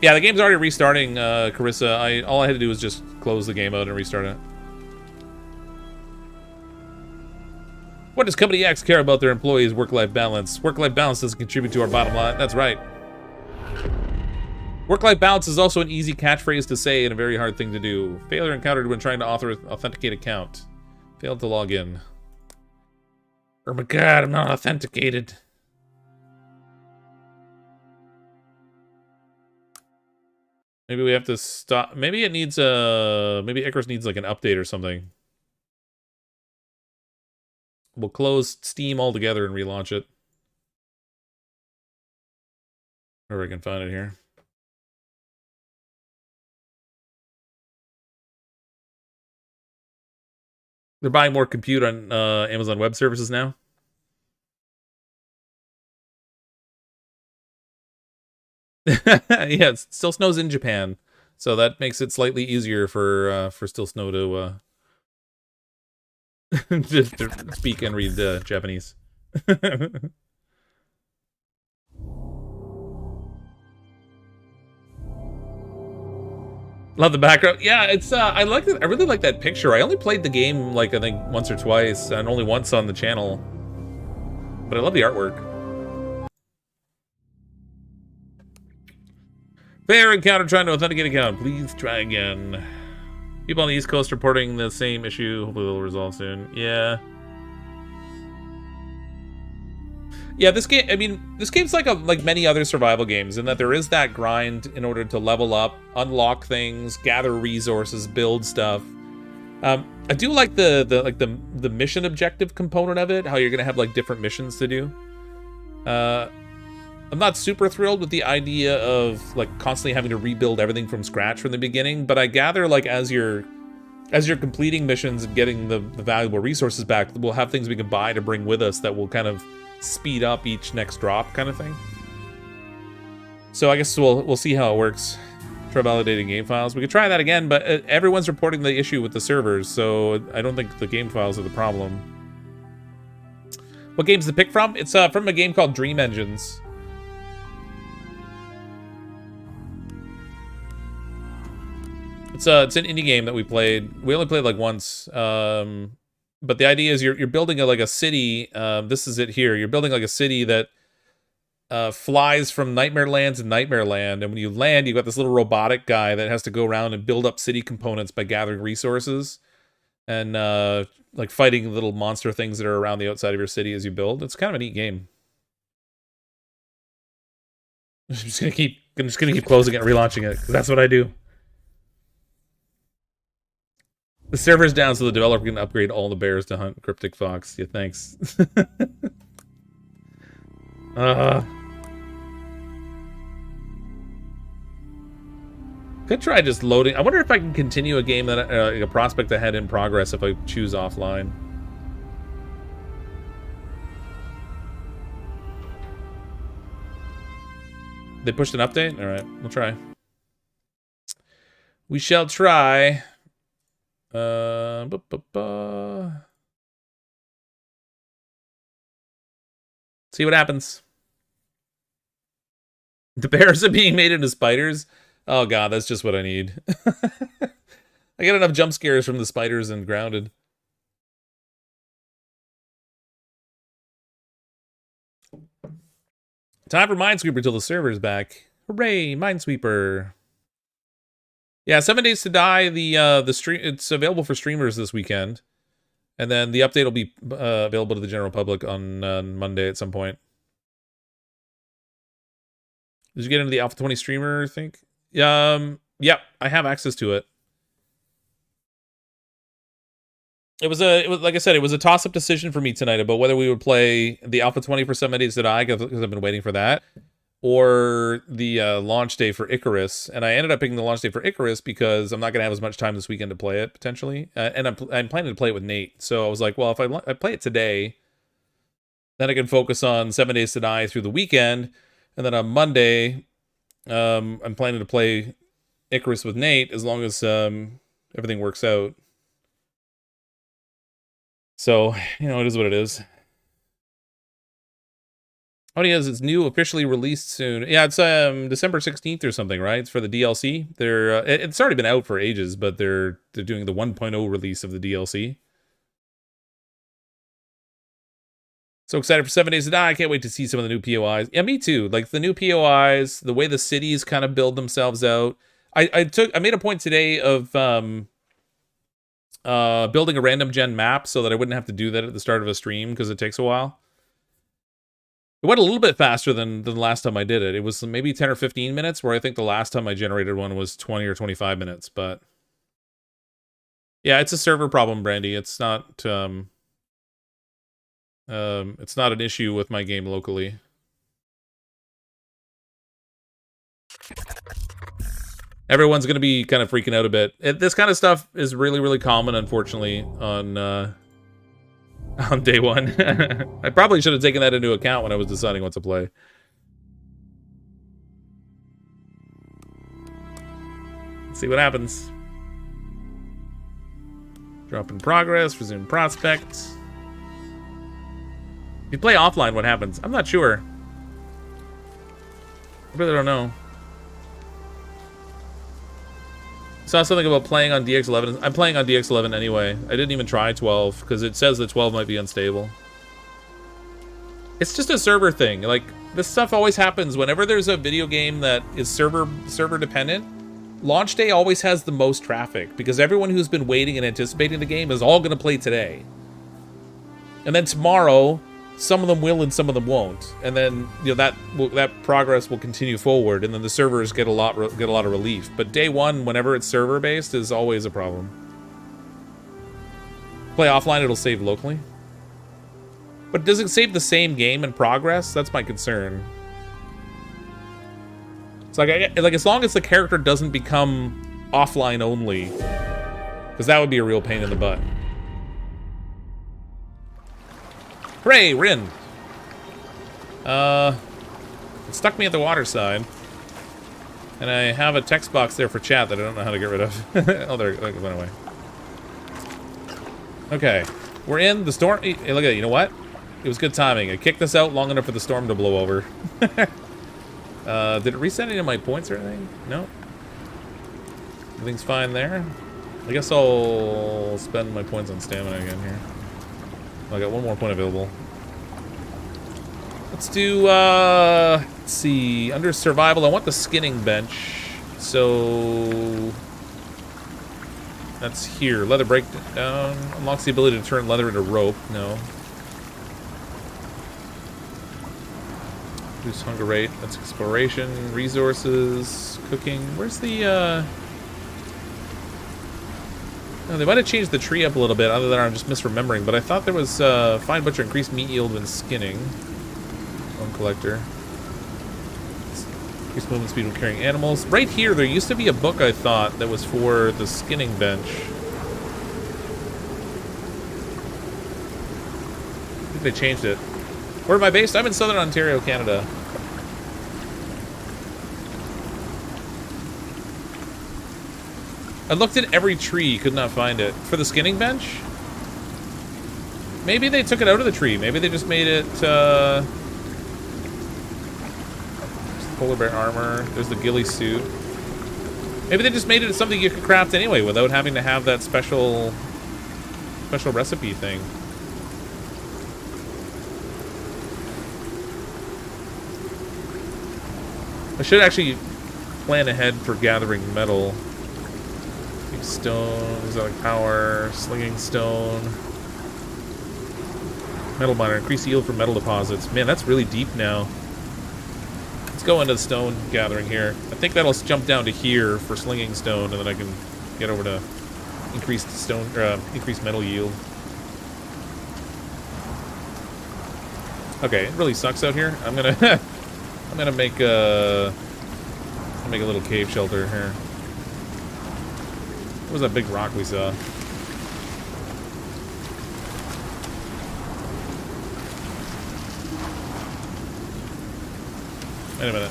Yeah, the game's already restarting, Carissa. All I had to do was just close the game out and restart it. What does Company X care about their employees' work-life balance? Work-life balance doesn't contribute to our bottom line. That's right. Work-life balance is also an easy catchphrase to say and a very hard thing to do. Failure encountered when trying to authenticate account. Failed to log in. Oh my god, I'm not authenticated. Maybe we have to stop. Maybe it needs maybe Icarus needs like an update or something. We'll close Steam altogether and relaunch it. Or I can find it here. They're buying more compute on Amazon Web Services now. Yeah, it still snows in Japan. So that makes it slightly easier for Still Snow to just to speak and read Japanese. Love the background. Yeah, it's I like it. I really like that picture. I only played the game like I think once or twice, and only once on the channel. But I love the artwork. Fair encounter trying to authenticate account. Please try again. People on the East Coast reporting the same issue. Hopefully it'll resolve soon. Yeah. Yeah, this game, I mean, this game's like many other survival games in that there is that grind in order to level up, unlock things, gather resources, build stuff. I do like the mission objective component of it, how you're gonna have like different missions to do. I'm not super thrilled with the idea of like constantly having to rebuild everything from scratch from the beginning, but I gather like as you're completing missions and getting the valuable resources back, we'll have things we can buy to bring with us that will kind of speed up each next drop kind of thing. So I guess we'll see how it works. Try validating game files. We could try that again, but everyone's reporting the issue with the servers, so I don't think the game files are the problem. What game's to pick from? It's from a game called Dream Engines. It's an indie game that we played. We only played like once. But the idea is you're building like a city. This is it here. You're building like a city that flies from Nightmare Land to Nightmare Land, and when you land, you've got this little robotic guy that has to go around and build up city components by gathering resources and like fighting little monster things that are around the outside of your city as you build. It's kind of a neat game. I'm just gonna keep closing it and relaunching it because that's what I do. The server's down so the developer can upgrade all the bears to hunt CrypticFox. Yeah, thanks. Could try just loading. I wonder if I can continue a game that a prospect I had in progress if I choose offline. They pushed an update? All right, we'll try. We shall try. See what happens. The bears are being made into spiders. Oh god, that's just what I need. I get enough jump scares from the spiders and Grounded. Time for Minesweeper till the server's back. Hooray, Minesweeper. Yeah, 7 Days to Die, the stream, it's available for streamers this weekend. And then the update will be available to the general public on Monday at some point. Did you get into the Alpha 20 streamer, I think? Yeah, I have access to it. It was like I said, it was a toss-up decision for me tonight about whether we would play the Alpha 20 for 7 Days to Die, because I've been waiting for that, or the launch day for Icarus. And I ended up picking the launch day for Icarus because I'm not going to have as much time this weekend to play it, potentially. And I'm planning to play it with Nate. So I was like, well, if I play it today, then I can focus on 7 Days to Die through the weekend. And then on Monday, I'm planning to play Icarus with Nate as long as everything works out. So, you know, it is what it is. Oh, it's new, officially released soon. Yeah, it's December 16th or something, right? It's for the DLC. It's already been out for ages, but they're doing the 1.0 release of the DLC. So excited for 7 Days to Die. I can't wait to see some of the new POIs. Yeah, me too. Like the new POIs, the way the cities kind of build themselves out. I made a point today of building a random gen map so that I wouldn't have to do that at the start of a stream because it takes a while. It went a little bit faster than the last time I did it. It was maybe 10 or 15 minutes, where I think the last time I generated one was 20 or 25 minutes. But yeah, it's a server problem, Brandy. It's not an issue with my game locally. Everyone's going to be kind of freaking out a bit. This kind of stuff is really, really common, unfortunately, on day one. I probably should have taken that into account when I was deciding what to play. Let's see what happens. Drop in progress, resume prospect. If you play offline, what happens? I'm not sure. I really don't know. Saw something about playing on DX11. I'm playing on DX11 anyway. I didn't even try 12 because it says that 12 might be unstable. It's just a server thing. Like, this stuff always happens whenever there's a video game that is server dependent. Launch day always has the most traffic because everyone who's been waiting and anticipating the game is all going to play today. And then tomorrow, some of them will and some of them won't. And then, you know, that progress will continue forward, and then the servers get a lot of relief. But day one, whenever it's server based, is always a problem. Play offline, it'll save locally. But does it save the same game in progress? That's my concern. It's like as long as the character doesn't become offline only, because that would be a real pain in the butt. Hooray, Rin! It stuck me at the water side. And I have a text box there for chat that I don't know how to get rid of. Oh, there, it went away. Okay, we're in the storm. Hey, look at it, you know what? It was good timing. I kicked this out long enough for the storm to blow over. Did it reset any of my points or anything? No. Everything's fine there. I guess I'll spend my points on stamina again here. I got one more point available. Let's do, let's see, under survival, I want the skinning bench. So, that's here. Leather breakdown unlocks the ability to turn leather into rope. No. Reduce hunger rate. That's exploration, resources, cooking. Where's the, no, they might have changed the tree up a little bit, other than I'm just misremembering, but I thought there was fine butcher, increased meat yield when skinning. Bone collector. Increased movement speed when carrying animals. Right here, there used to be a book, I thought, that was for the skinning bench. I think they changed it. Where am I based? I'm in Southern Ontario, Canada. I looked at every tree, could not find it. For the skinning bench? Maybe they took it out of the tree. Maybe they just made it, there's the polar bear armor. There's the ghillie suit. Maybe they just made it something you could craft anyway without having to have that special recipe thing. I should actually plan ahead for gathering metal. Stone, exotic power, slinging stone. Metal miner, increase yield for metal deposits. Man, that's really deep now. Let's go into the stone gathering here. I think that'll jump down to here for slinging stone, and then I can get over to increased stone, increased metal yield. Okay, it really sucks out here. I'm gonna, I'm gonna make a little cave shelter here. What was that big rock we saw? Wait a minute.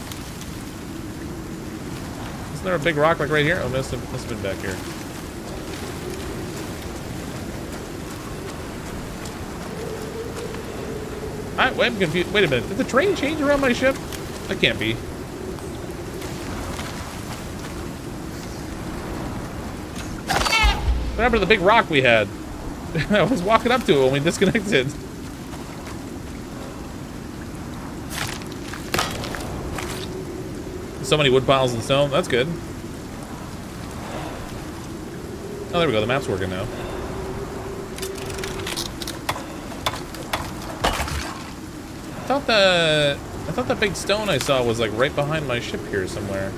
Isn't there a big rock like right here? Oh, must have been back here. I'm confused. Wait a minute. Did the terrain change around my ship? That can't be. What happened to the big rock we had? I was walking up to it when we disconnected. So many wood piles and stone. That's good. Oh, there we go. The map's working now. I thought that big stone I saw was like right behind my ship here somewhere.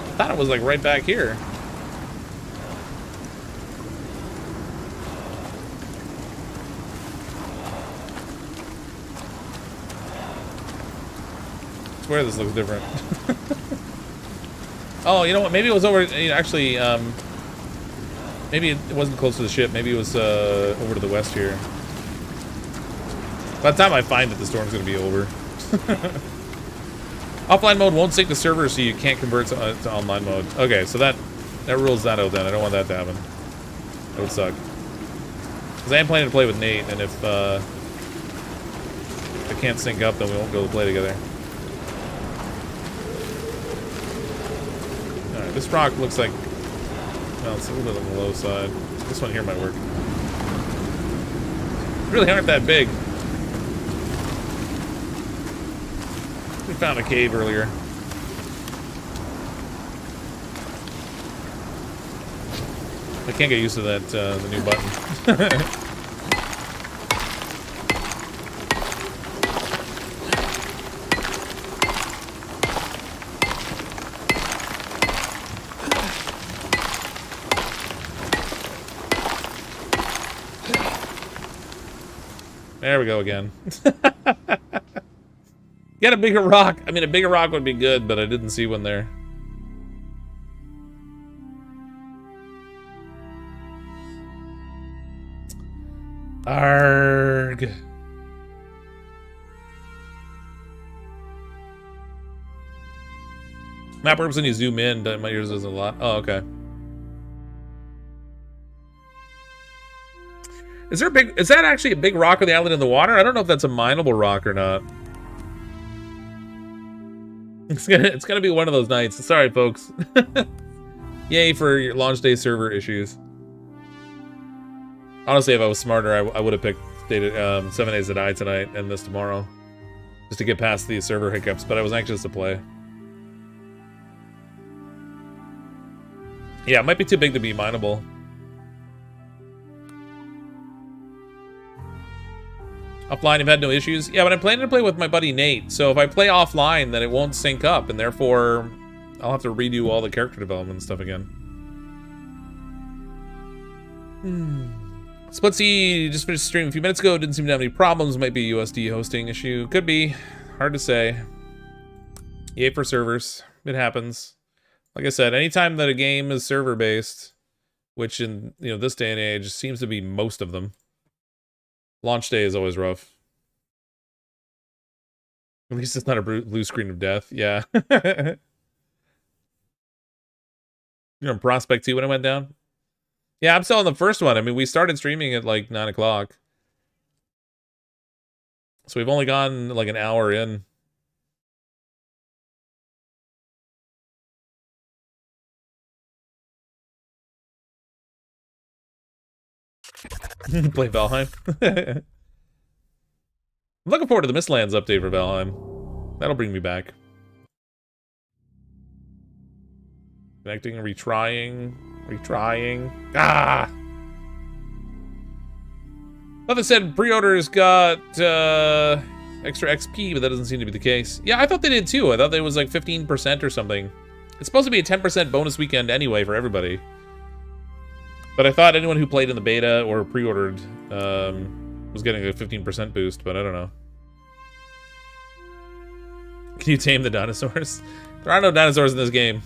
I thought it was like right back here. I swear this looks different. Oh, you know what? Maybe it was over. Actually, Maybe it wasn't close to the ship. Maybe it was over to the west here. By the time I find it, the storm's going to be over. Offline mode won't sync the server, so you can't convert to online mode. Okay, so that rules that out then. I don't want that to happen. That would suck. Because I am planning to play with Nate, and if I can't sync up, then we won't be able to play together. Alright, this rock looks like... Well, it's a little bit on the low side. This one here might work. Really aren't that big. We found a cave earlier. I can't get used to that, the new button. There we go again. Get a bigger rock. I mean, a bigger rock would be good, but I didn't see one there. Arg. Map works when you zoom in. My ears isn't a lot. Oh, okay. Is there a big? Is that actually a big rock on the island in the water? I don't know if that's a mineable rock or not. It's gonna be one of those nights. Sorry, folks. Yay for your launch day server issues. Honestly, if I was smarter, I would have picked 7 Days to Die tonight and this tomorrow, just to get past the server hiccups. But I was anxious to play. Yeah, it might be too big to be mineable. Offline, I've had no issues. Yeah, but I'm planning to play with my buddy Nate. So if I play offline, then it won't sync up, and therefore I'll have to redo all the character development stuff again. Splitsy just finished the stream a few minutes ago. Didn't seem to have any problems. Might be a USD hosting issue. Could be. Hard to say. Yay for servers. It happens. Like I said, anytime that a game is server-based, which in this day and age seems to be most of them, launch day is always rough. At least it's not a blue screen of death. Yeah. You're on Prospect 2 when it went down? Yeah, I'm still on the first one. I mean, we started streaming at like 9 o'clock. So we've only gone like an hour in. Play Valheim. I'm looking forward to the Mistlands update for Valheim. That'll bring me back. Connecting, retrying. Ah! Nothing said pre-orders got extra XP, but that doesn't seem to be the case. Yeah, I thought they did too. I thought it was like 15% or something. It's supposed to be a 10% bonus weekend anyway for everybody. But I thought anyone who played in the beta or pre-ordered was getting a 15% boost, but I don't know. Can you tame the dinosaurs? There are no dinosaurs in this game.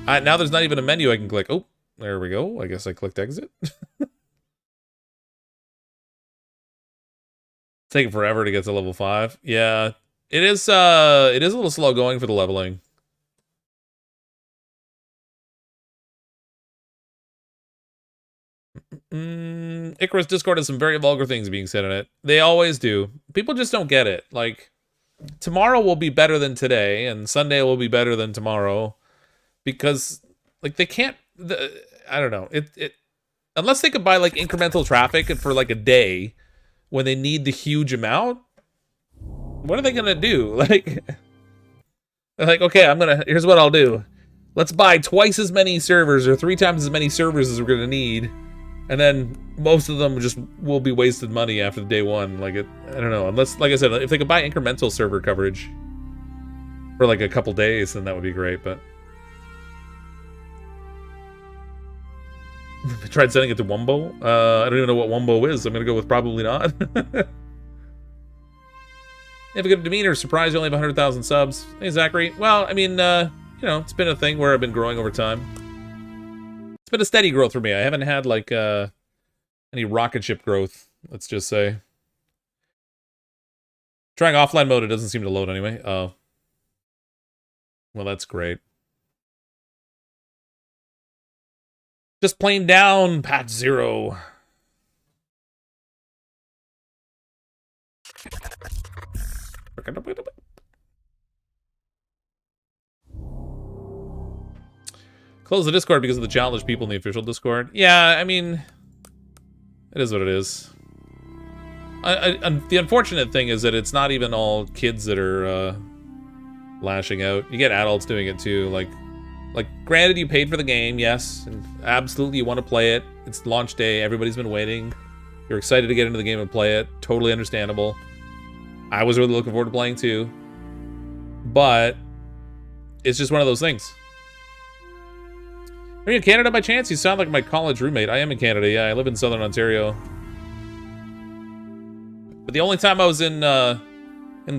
Now there's not even a menu I can click. Oh, there we go. I guess I clicked exit. Taking forever to get to level 5. Yeah, it is a little slow going for the leveling. Icarus Discord has some very vulgar things being said in it. They always do. People just don't get it. Like, tomorrow will be better than today, and Sunday will be better than tomorrow, because like they can't. I don't know. Unless they could buy like incremental traffic for like a day when they need the huge amount. What are they gonna do? Like, they're like, okay, here's what I'll do. Let's buy twice as many servers or 3 times as many servers as we're gonna need. And then most of them just will be wasted money after day 1. Like, I don't know. Unless, like I said, if they could buy incremental server coverage for like a couple days, then that would be great. But I tried setting it to Wumbo. I don't even know what Wumbo is. I'm gonna go with probably not. You have a good demeanor. Surprised you only have 100,000 subs. Hey, Zachary. Well, I mean, it's been a thing where I've been growing over time. It's been a steady growth for me. I haven't had like any rocket ship growth, let's just say. Trying offline mode, it doesn't seem to load anyway. Oh. Well, that's great. Just plain down, patch 0. Close the Discord because of the challenge people in the official Discord. Yeah, I mean, it is what it is. The unfortunate thing is that it's not even all kids that are lashing out. You get adults doing it too. Like, granted, you paid for the game, yes, and absolutely you want to play it. It's launch day. Everybody's been waiting. You're excited to get into the game and play it. Totally understandable. I was really looking forward to playing too. But it's just one of those things. Are you in Canada by chance? You sound like my college roommate. I am in Canada, yeah. I live in Southern Ontario. But the only time I was in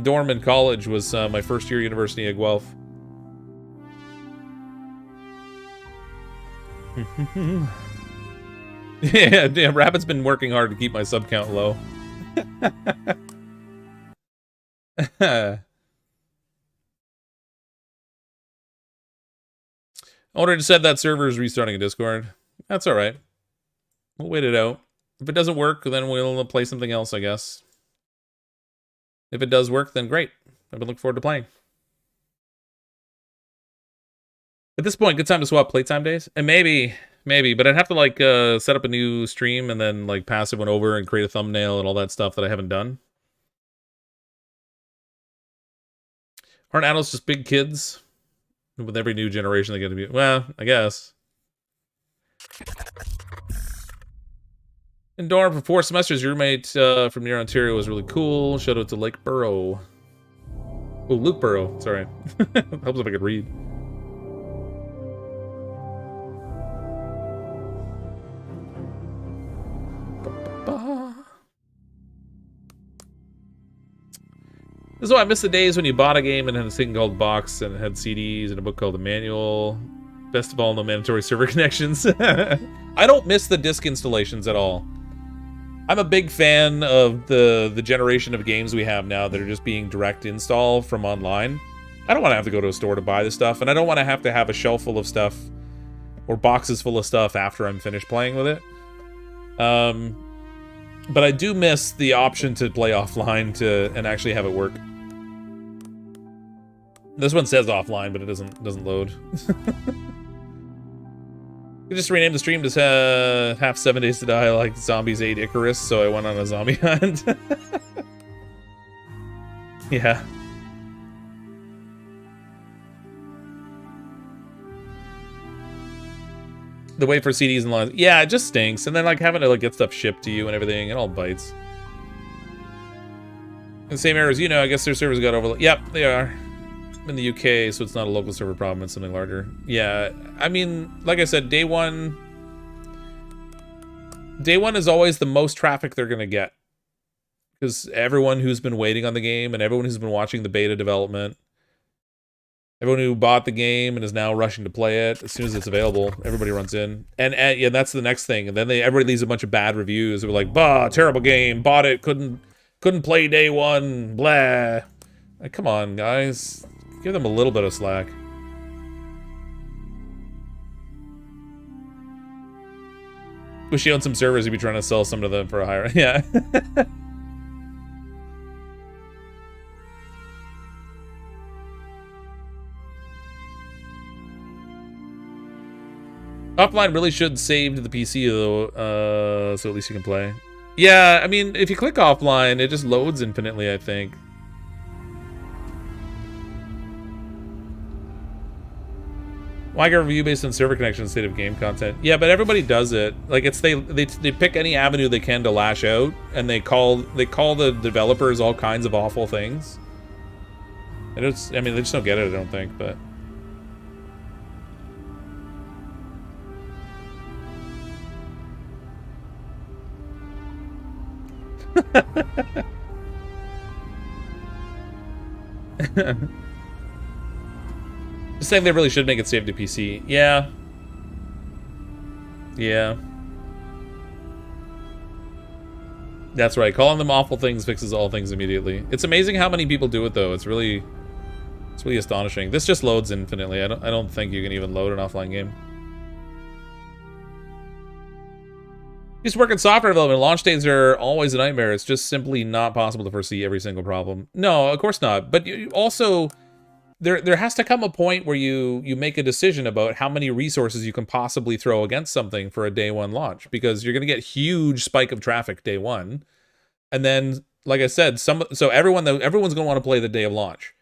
dorm in college was my first year university at Guelph. Yeah, damn, Rabbit's been working hard to keep my sub count low. Owner just said that server is restarting a Discord. That's alright. We'll wait it out. If it doesn't work, then we'll play something else, I guess. If it does work, then great. I've been looking forward to playing. At this point, good time to swap playtime days? And maybe, but I'd have to like set up a new stream and then like pass everyone over and create a thumbnail and all that stuff that I haven't done. Aren't adults just big kids? With every new generation, they get to be... Well, I guess. In dorm for 4 semesters, your roommate from near Ontario was really cool. Shout out to Lake Burrow. Oh, Luke Burrow. Sorry. Helps if I could read. This is why I miss the days when you bought a game and had a thing called box and it had CDs and a book called The Manual. Best of all, no mandatory server connections. I don't miss the disc installations at all. I'm a big fan of the generation of games we have now that are just being direct install from online. I don't want to have to go to a store to buy this stuff, and I don't want to have a shelf full of stuff or boxes full of stuff after I'm finished playing with it. But I do miss the option to play offline and actually have it work. This one says offline, but it doesn't load. You just renamed the stream to half 7 Days to Die like Zombies ate Icarus, so I went on a zombie hunt. Yeah. The wait for CDs and lines. Yeah, it just stinks. And then like having to like get stuff shipped to you and everything, it all bites. In the same area as I guess their servers got overloaded. Yep, they are. In the UK, so it's not a local server problem, it's something larger. Yeah, I mean, like I said, day one is always the most traffic they're gonna get. Because everyone who's been waiting on the game and everyone who's been watching the beta development, everyone who bought the game and is now rushing to play it, as soon as it's available, everybody runs in. And yeah, that's the next thing. And then everybody leaves a bunch of bad reviews. They were like, bah, terrible game, bought it, couldn't play day one, blah. Like, come on, guys. Give them a little bit of slack. Wish he owned some servers, he'd be trying to sell some to them for a higher... Yeah. Offline really should save to the PC, though, so at least you can play. Yeah, I mean, if you click offline, it just loads infinitely, I think. Why get a review based on server connection instead of game content? Yeah, but everybody does it. Like they pick any avenue they can to lash out, and they call the developers all kinds of awful things. And I mean, they just don't get it, I don't think, but. Just saying they really should make it save to PC. Yeah. Yeah. That's right. Calling them awful things fixes all things immediately. It's amazing how many people do it, though. It's really astonishing. This just loads infinitely. I don't think you can even load an offline game. Used to work in software development. Launch days are always a nightmare. It's just simply not possible to foresee every single problem. No, of course not. But you also, there has to come a point where you make a decision about how many resources you can possibly throw against something for a day one launch, because you're going to get huge spike of traffic day one, and then, like I said, everyone's going to want to play the day of launch,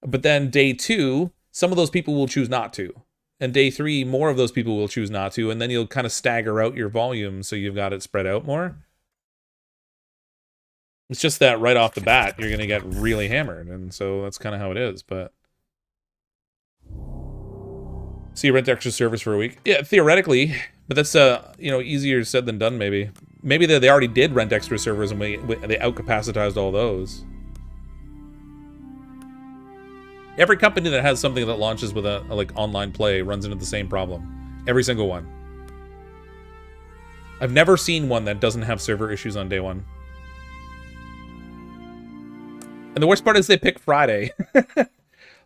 but then day two, some of those people will choose not to, and day three, more of those people will choose not to, and then you'll kind of stagger out your volume so you've got it spread out more. It's just that right off the bat, you're going to get really hammered, and so that's kind of how it is, but... So you rent extra servers for a week? Yeah, theoretically, but that's easier said than done. Maybe they already did rent extra servers and they outcapacitized all those. Every company that has something that launches with a like online play runs into the same problem. Every single one. I've never seen one that doesn't have server issues on day one. And the worst part is they pick Friday.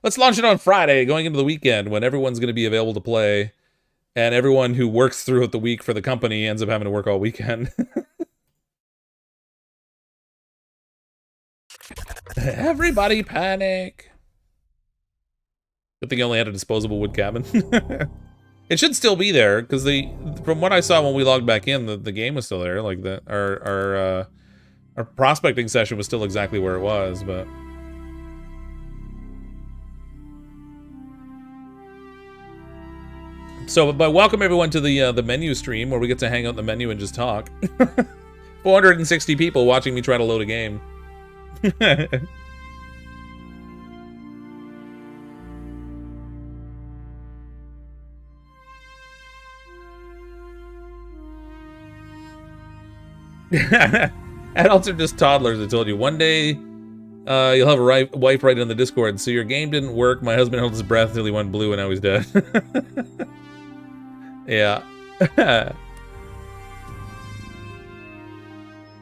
Let's launch it on Friday, going into the weekend, when everyone's going to be available to play, and everyone who works throughout the week for the company ends up having to work all weekend. Everybody panic. Good thing I only had a disposable wood cabin. It should still be there, because from what I saw when we logged back in, the game was still there. Like our prospecting session was still exactly where it was, but... So, but welcome everyone to the menu stream, where we get to hang out in the menu and just talk. 460 people watching me try to load a game. Adults are just toddlers, I told you. One day, you'll have a wife write in the Discord, so your game didn't work, my husband held his breath until he went blue and now he's dead. Yeah.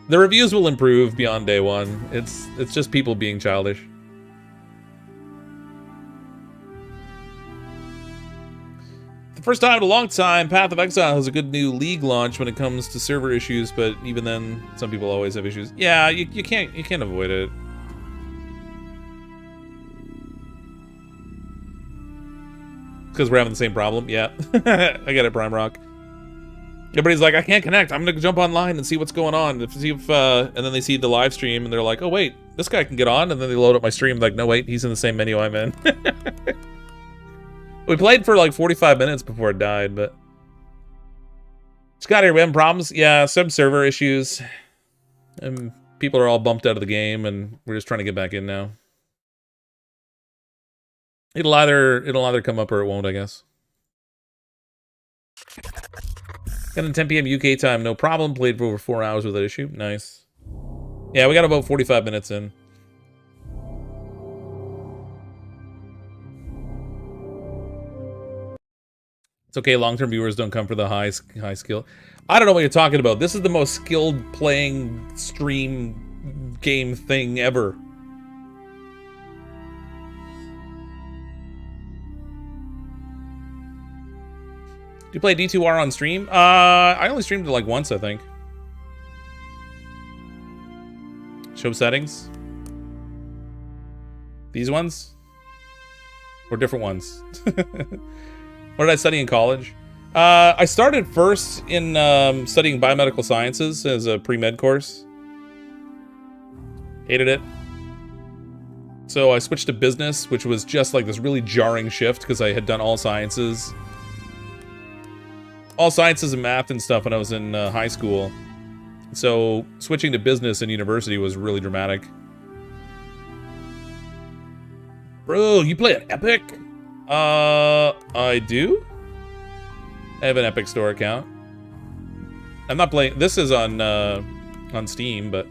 The reviews will improve beyond day one. It's just people being childish. The first time in a long time, Path of Exile has a good new League launch when it comes to server issues, but even then, some people always have issues. Yeah, you can't avoid it. Because we're having the same problem. Yeah. I get it, Prime Rock. Everybody's like, I can't connect. I'm going to jump online and see what's going on. And then they see the live stream and they're like, oh, wait, this guy can get on. And then they load up my stream. Like, no, wait, he's in the same menu I'm in. We played for like 45 minutes before it died, but... Scotty, are we having problems? Yeah, some server issues. And people are all bumped out of the game and we're just trying to get back in now. It'll either come up or it won't, I guess. Got in 10 p.m. UK time, no problem. Played for over 4 hours without issue. Nice. Yeah, we got about 45 minutes in. It's okay, long-term viewers don't come for the high skill. I don't know what you're talking about. This is the most skilled playing stream game thing ever. Do you play D2R on stream? I only streamed it like once, I think. Show settings. These ones? Or different ones? What did I study in college? I started first in studying biomedical sciences as a pre-med course. Hated it. So I switched to business, which was just like this really jarring shift because I had done all sciences and math and stuff when I was in high school. So switching to business in university was really dramatic. Bro, you play an Epic? I do? I have an Epic Store account. I'm not playing... This is on Steam, but...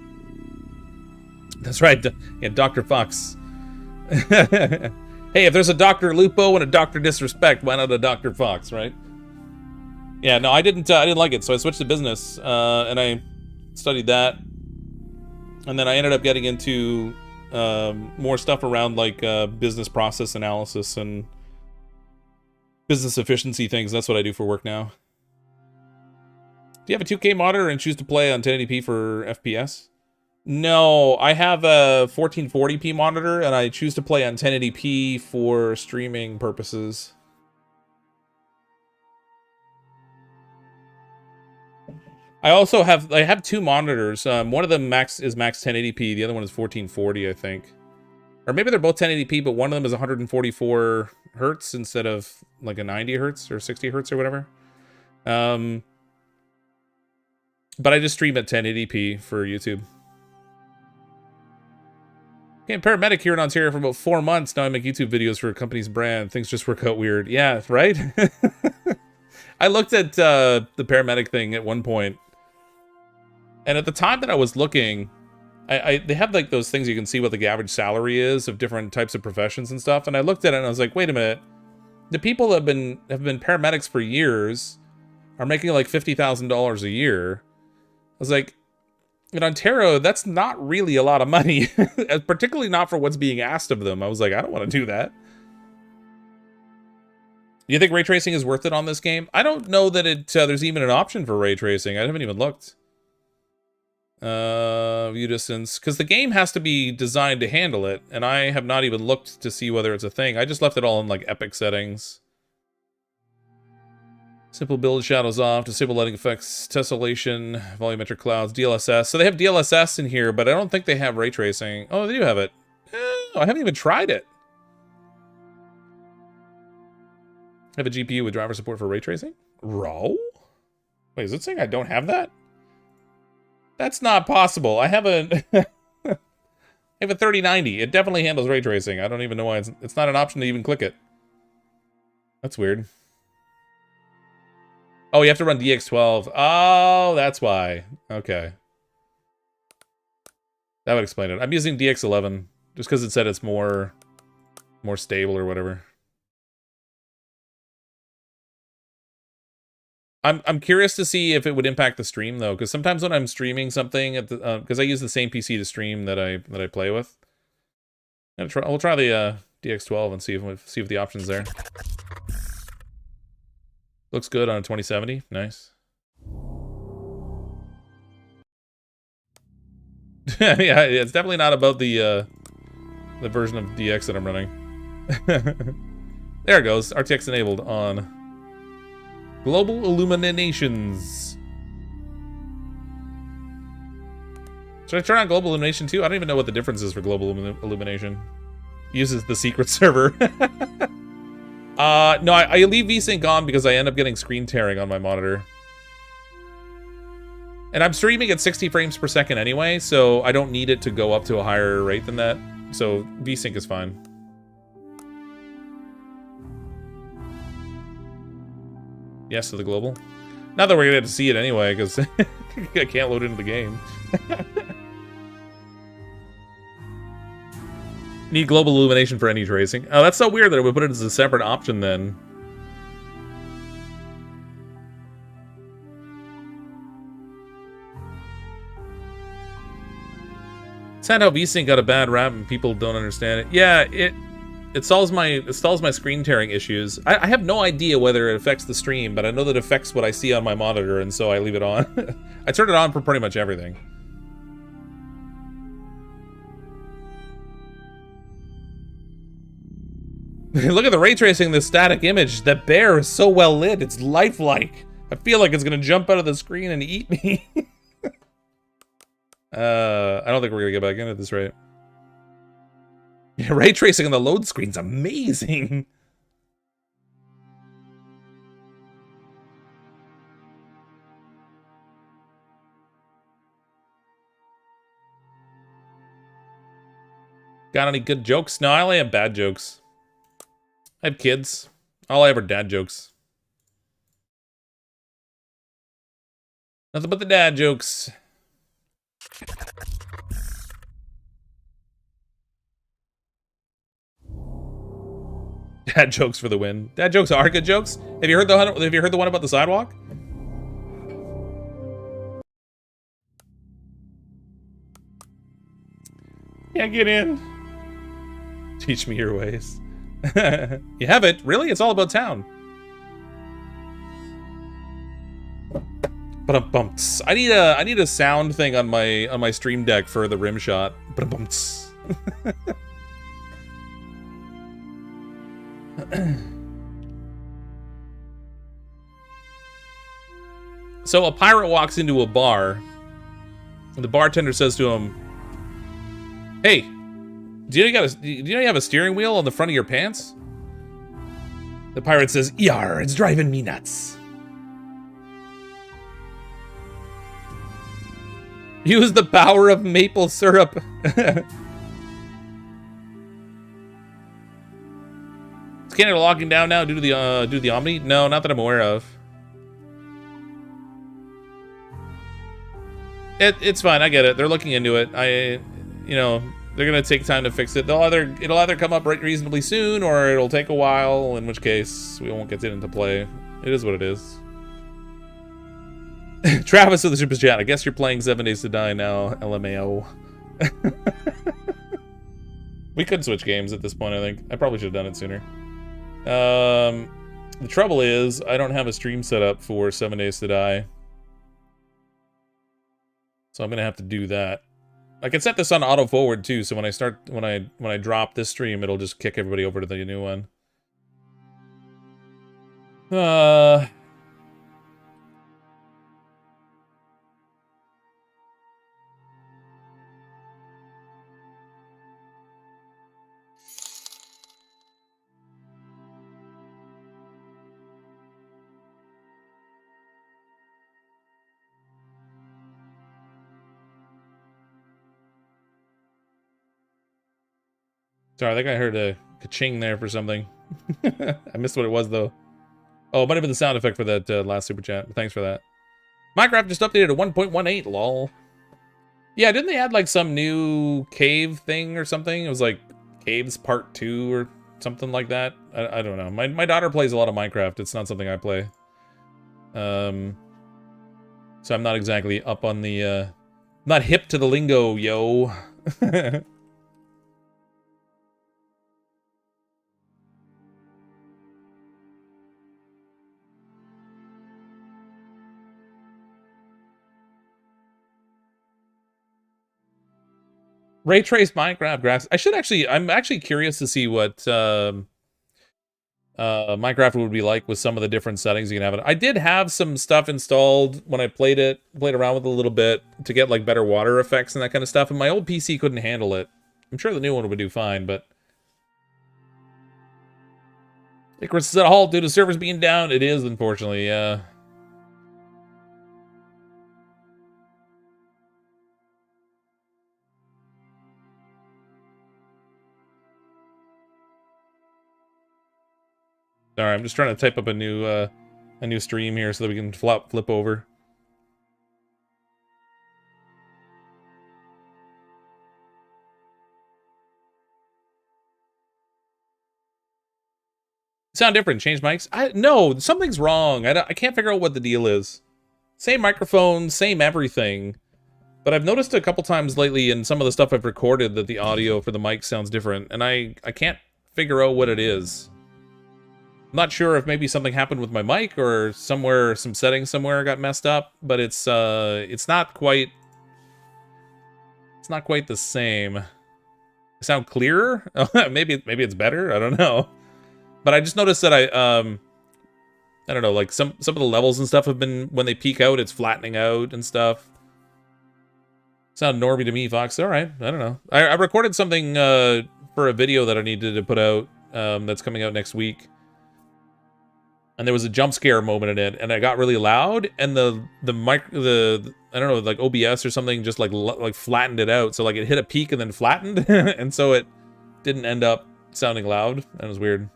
That's right, yeah, Dr. Fox. Hey, if there's a Dr. Lupo and a Dr. Disrespect, why not a Dr. Fox, right? Yeah, no, I didn't like it, so I switched to business, and I studied that. And then I ended up getting into more stuff around like business process analysis and business efficiency things. That's what I do for work now. Do you have a 2K monitor and choose to play on 1080p for FPS? No, I have a 1440p monitor and I choose to play on 1080p for streaming purposes. I also have two monitors. One of them is max 1080p, the other one is 1440, I think. Or maybe they're both 1080p, but one of them is 144 hertz instead of like a 90 hertz or 60 hertz or whatever. But I just stream at 1080p for YouTube. Okay, I'm paramedic here in Ontario for about 4 months. Now I make YouTube videos for a company's brand. Things just work out weird. Yeah, right? I looked at the paramedic thing at one point. And at the time that I was looking, they have like those things you can see what the average salary is of different types of professions and stuff. And I looked at it and I was like, wait a minute. The people that have been paramedics for years are making like $50,000 a year. I was like, in Ontario, that's not really a lot of money, particularly not for what's being asked of them. I was like, I don't want to do that. Do you think ray tracing is worth it on this game? I don't know that there's even an option for ray tracing. I haven't even looked. View distance, because the game has to be designed to handle it, and I have not even looked to see whether it's a thing. I just left it all in like epic settings. Simple build, shadows off, disable lighting effects, tessellation, volumetric clouds, DLSS. So they have DLSS in here, but I don't think they have ray tracing. Oh, they do have it. I haven't even tried it. I have a GPU with driver support for ray tracing? Wait, is it saying I don't have that? That's not possible. I have a I have a 3090. It definitely handles ray tracing. I don't even know why it's not an option to even click it. That's weird. Oh, you have to run DX12. Oh, that's why. Okay. That would explain it. I'm using DX11 just because it said it's more stable or whatever. I'm curious to see if it would impact the stream though, because sometimes when I'm streaming something at the because I use the same PC to stream that I play with. We'll try the DX12 and see if the option's there. Looks good on a 2070. Nice. Yeah, it's definitely not about the version of DX that I'm running. There it goes. RTX enabled on global illuminations. Should I turn on global illumination too? I don't even know what the difference is for global illumination. Uses the secret server. No, I leave VSync on because I end up getting screen tearing on my monitor. And I'm streaming at 60 frames per second anyway, so I don't need it to go up to a higher rate than that. So VSync is fine. Yes to the global. Not that we're gonna get to see it anyway, because I can't load into the game. Need global illumination for any tracing. Oh, that's so weird that it would put it as a separate option then. Sad how VSync got a bad rap and people don't understand it. Yeah, it solves my screen tearing issues. I have no idea whether it affects the stream, but I know that it affects what I see on my monitor, and so I leave it on. I turn it on for pretty much everything. Look at the ray tracing in this static image. That bear is so well lit. It's lifelike. I feel like it's gonna jump out of the screen and eat me. I don't think we're gonna get back in at this rate. Yeah, ray tracing on the load screen's amazing. Got any good jokes? No, I only have bad jokes. I have kids. All I have are dad jokes. Nothing but the dad jokes. Dad jokes for the win. Dad jokes are good jokes. Have you heard the one about the sidewalk? Can't get in. Teach me your ways. You have it? Really? It's all about town. Ba-dum-bumps. I need a sound thing on my stream deck for the rim shot. Ba-dum-bumps. So a pirate walks into a bar, and the bartender says to him, "Hey, do you know you have a steering wheel on the front of your pants?" The pirate says, "Yar, it's driving me nuts." Use the power of maple syrup. Is Canada locking down now due to the Omni? No, not that I'm aware of. It's fine. I get it. They're looking into it. They're gonna take time to fix it. It'll either come up reasonably soon, or it'll take a while. In which case, we won't get it into play. It is what it is. Travis with the super chat. I guess you're playing 7 Days to Die now. LMAO. We could switch games at this point. I think I probably should have done it sooner. The trouble is, I don't have a stream set up for 7 Days to Die. So I'm gonna have to do that. I can set this on auto forward too, so when I drop this stream, it'll just kick everybody over to the new one. Sorry, I think I heard a ka-ching there for something. I missed what it was, though. Oh, it might have been the sound effect for that last super chat. Thanks for that. Minecraft just updated to 1.18, lol. Yeah, didn't they add, like, some new cave thing or something? It was, like, Caves Part 2 or something like that. I don't know. My daughter plays a lot of Minecraft. It's not something I play. So I'm not exactly up on the, not hip to the lingo, yo. Ray trace Minecraft graphics. I'm actually curious to see what Minecraft would be like with some of the different settings you can have it. I did have some stuff installed when I played around with it a little bit to get like better water effects and that kind of stuff, and my old PC couldn't handle it. I'm sure the new one would do fine, but Icarus is at a halt due to servers being down. It is, unfortunately, yeah. Sorry, I'm just trying to type up a new stream here so that we can flip over. Sound different? Change mics? No, something's wrong. I can't figure out what the deal is. Same microphone, same everything. But I've noticed a couple times lately in some of the stuff I've recorded that the audio for the mic sounds different, and I can't figure out what it is. I'm not sure if maybe something happened with my mic or somewhere, some settings somewhere got messed up, but it's not quite the same. I sound clearer? maybe it's better. I don't know. But I just noticed that I don't know, like some of the levels and stuff have been, when they peak out, it's flattening out and stuff. Sound normy to me, Fox. All right, I don't know. I recorded something for a video that I needed to put out that's coming out next week. And there was a jump scare moment in it, and it got really loud, and the I don't know, like OBS or something just like flattened it out, so like it hit a peak and then flattened, and so it didn't end up sounding loud. That was weird.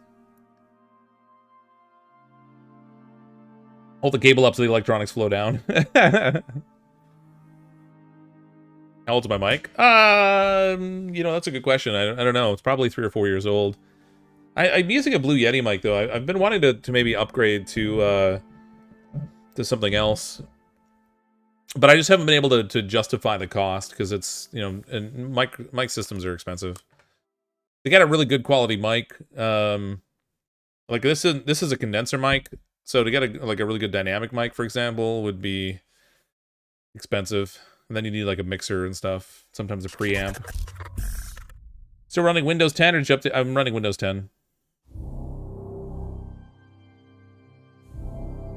Hold the cable up so the electronics flow down. How old's my mic? That's a good question. I don't know. It's probably 3 or 4 years old. I'm using a Blue Yeti mic, though. I've been wanting to maybe upgrade to something else. But I just haven't been able to justify the cost, because it's, you know, and mic systems are expensive. They got a really good quality mic. Like this is a condenser mic, so to get a really good dynamic mic, for example, would be expensive. And then you need like a mixer and stuff. Sometimes a preamp. Still running Windows 10 or did you update? I'm running Windows 10.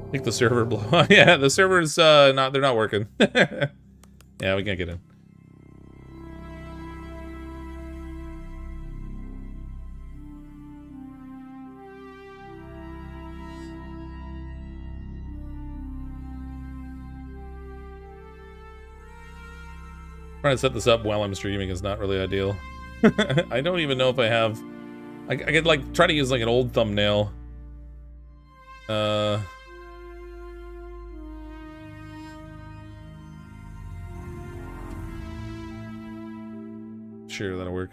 I think the server blew. Yeah, the server's they're not working. Yeah, we can't get in. Trying to set this up while I'm streaming is not really ideal. I don't even know if I have... I could, like, try to use, like, an old thumbnail. Sure, that'll work.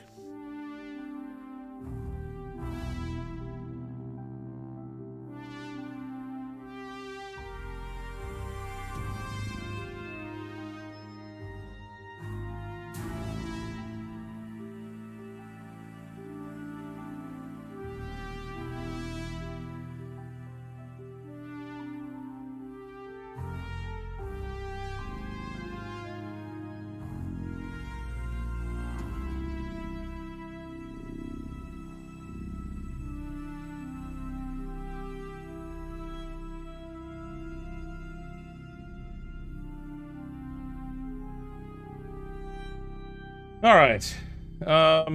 All right. I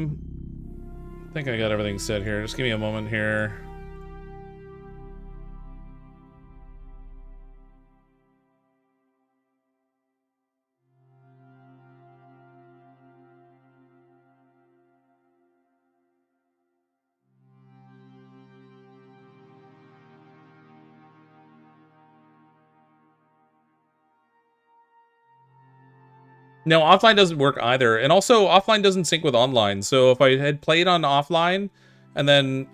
think I got everything set here. Just give me a moment here. No, offline doesn't work either. And also, offline doesn't sync with online. So if I had played on offline, and then...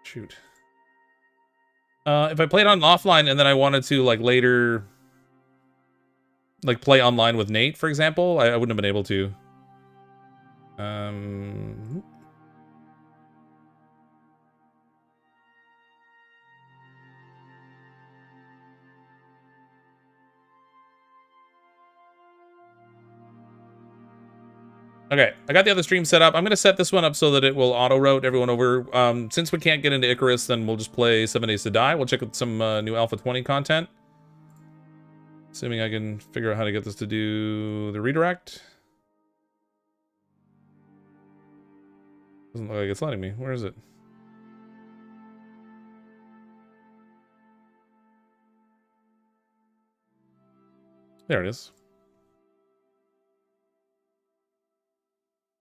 Shoot. If I played on offline, and then I wanted to, like, later... Like, play online with Nate, for example, I wouldn't have been able to. Okay, I got the other stream set up. I'm going to set this one up so that it will auto-route everyone over. Since we can't get into Icarus, then we'll just play 7 Days to Die. We'll check out some new Alpha 20 content. Assuming I can figure out how to get this to do the redirect. Doesn't look like it's letting me. Where is it? There it is.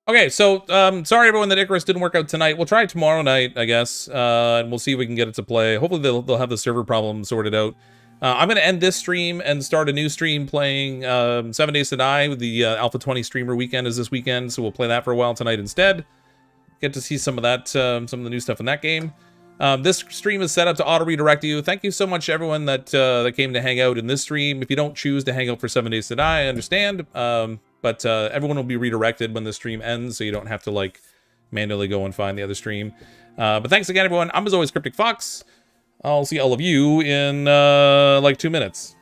Okay, so, sorry everyone that Icarus didn't work out tonight. We'll try it tomorrow night, I guess, and we'll see if we can get it to play. Hopefully they'll have the server problem sorted out. I'm going to end this stream and start a new stream playing 7 Days to Die. With the Alpha 20 streamer weekend is this weekend, so we'll play that for a while tonight instead. Get to see some of that, some of the new stuff in that game. This stream is set up to auto-redirect you. Thank you so much, everyone that came to hang out in this stream. If you don't choose to hang out for 7 Days to Die, I understand. But everyone will be redirected when the stream ends, so you don't have to, like, manually go and find the other stream. But thanks again, everyone. I'm, as always, CrypticFox. I'll see all of you in, like, 2 minutes.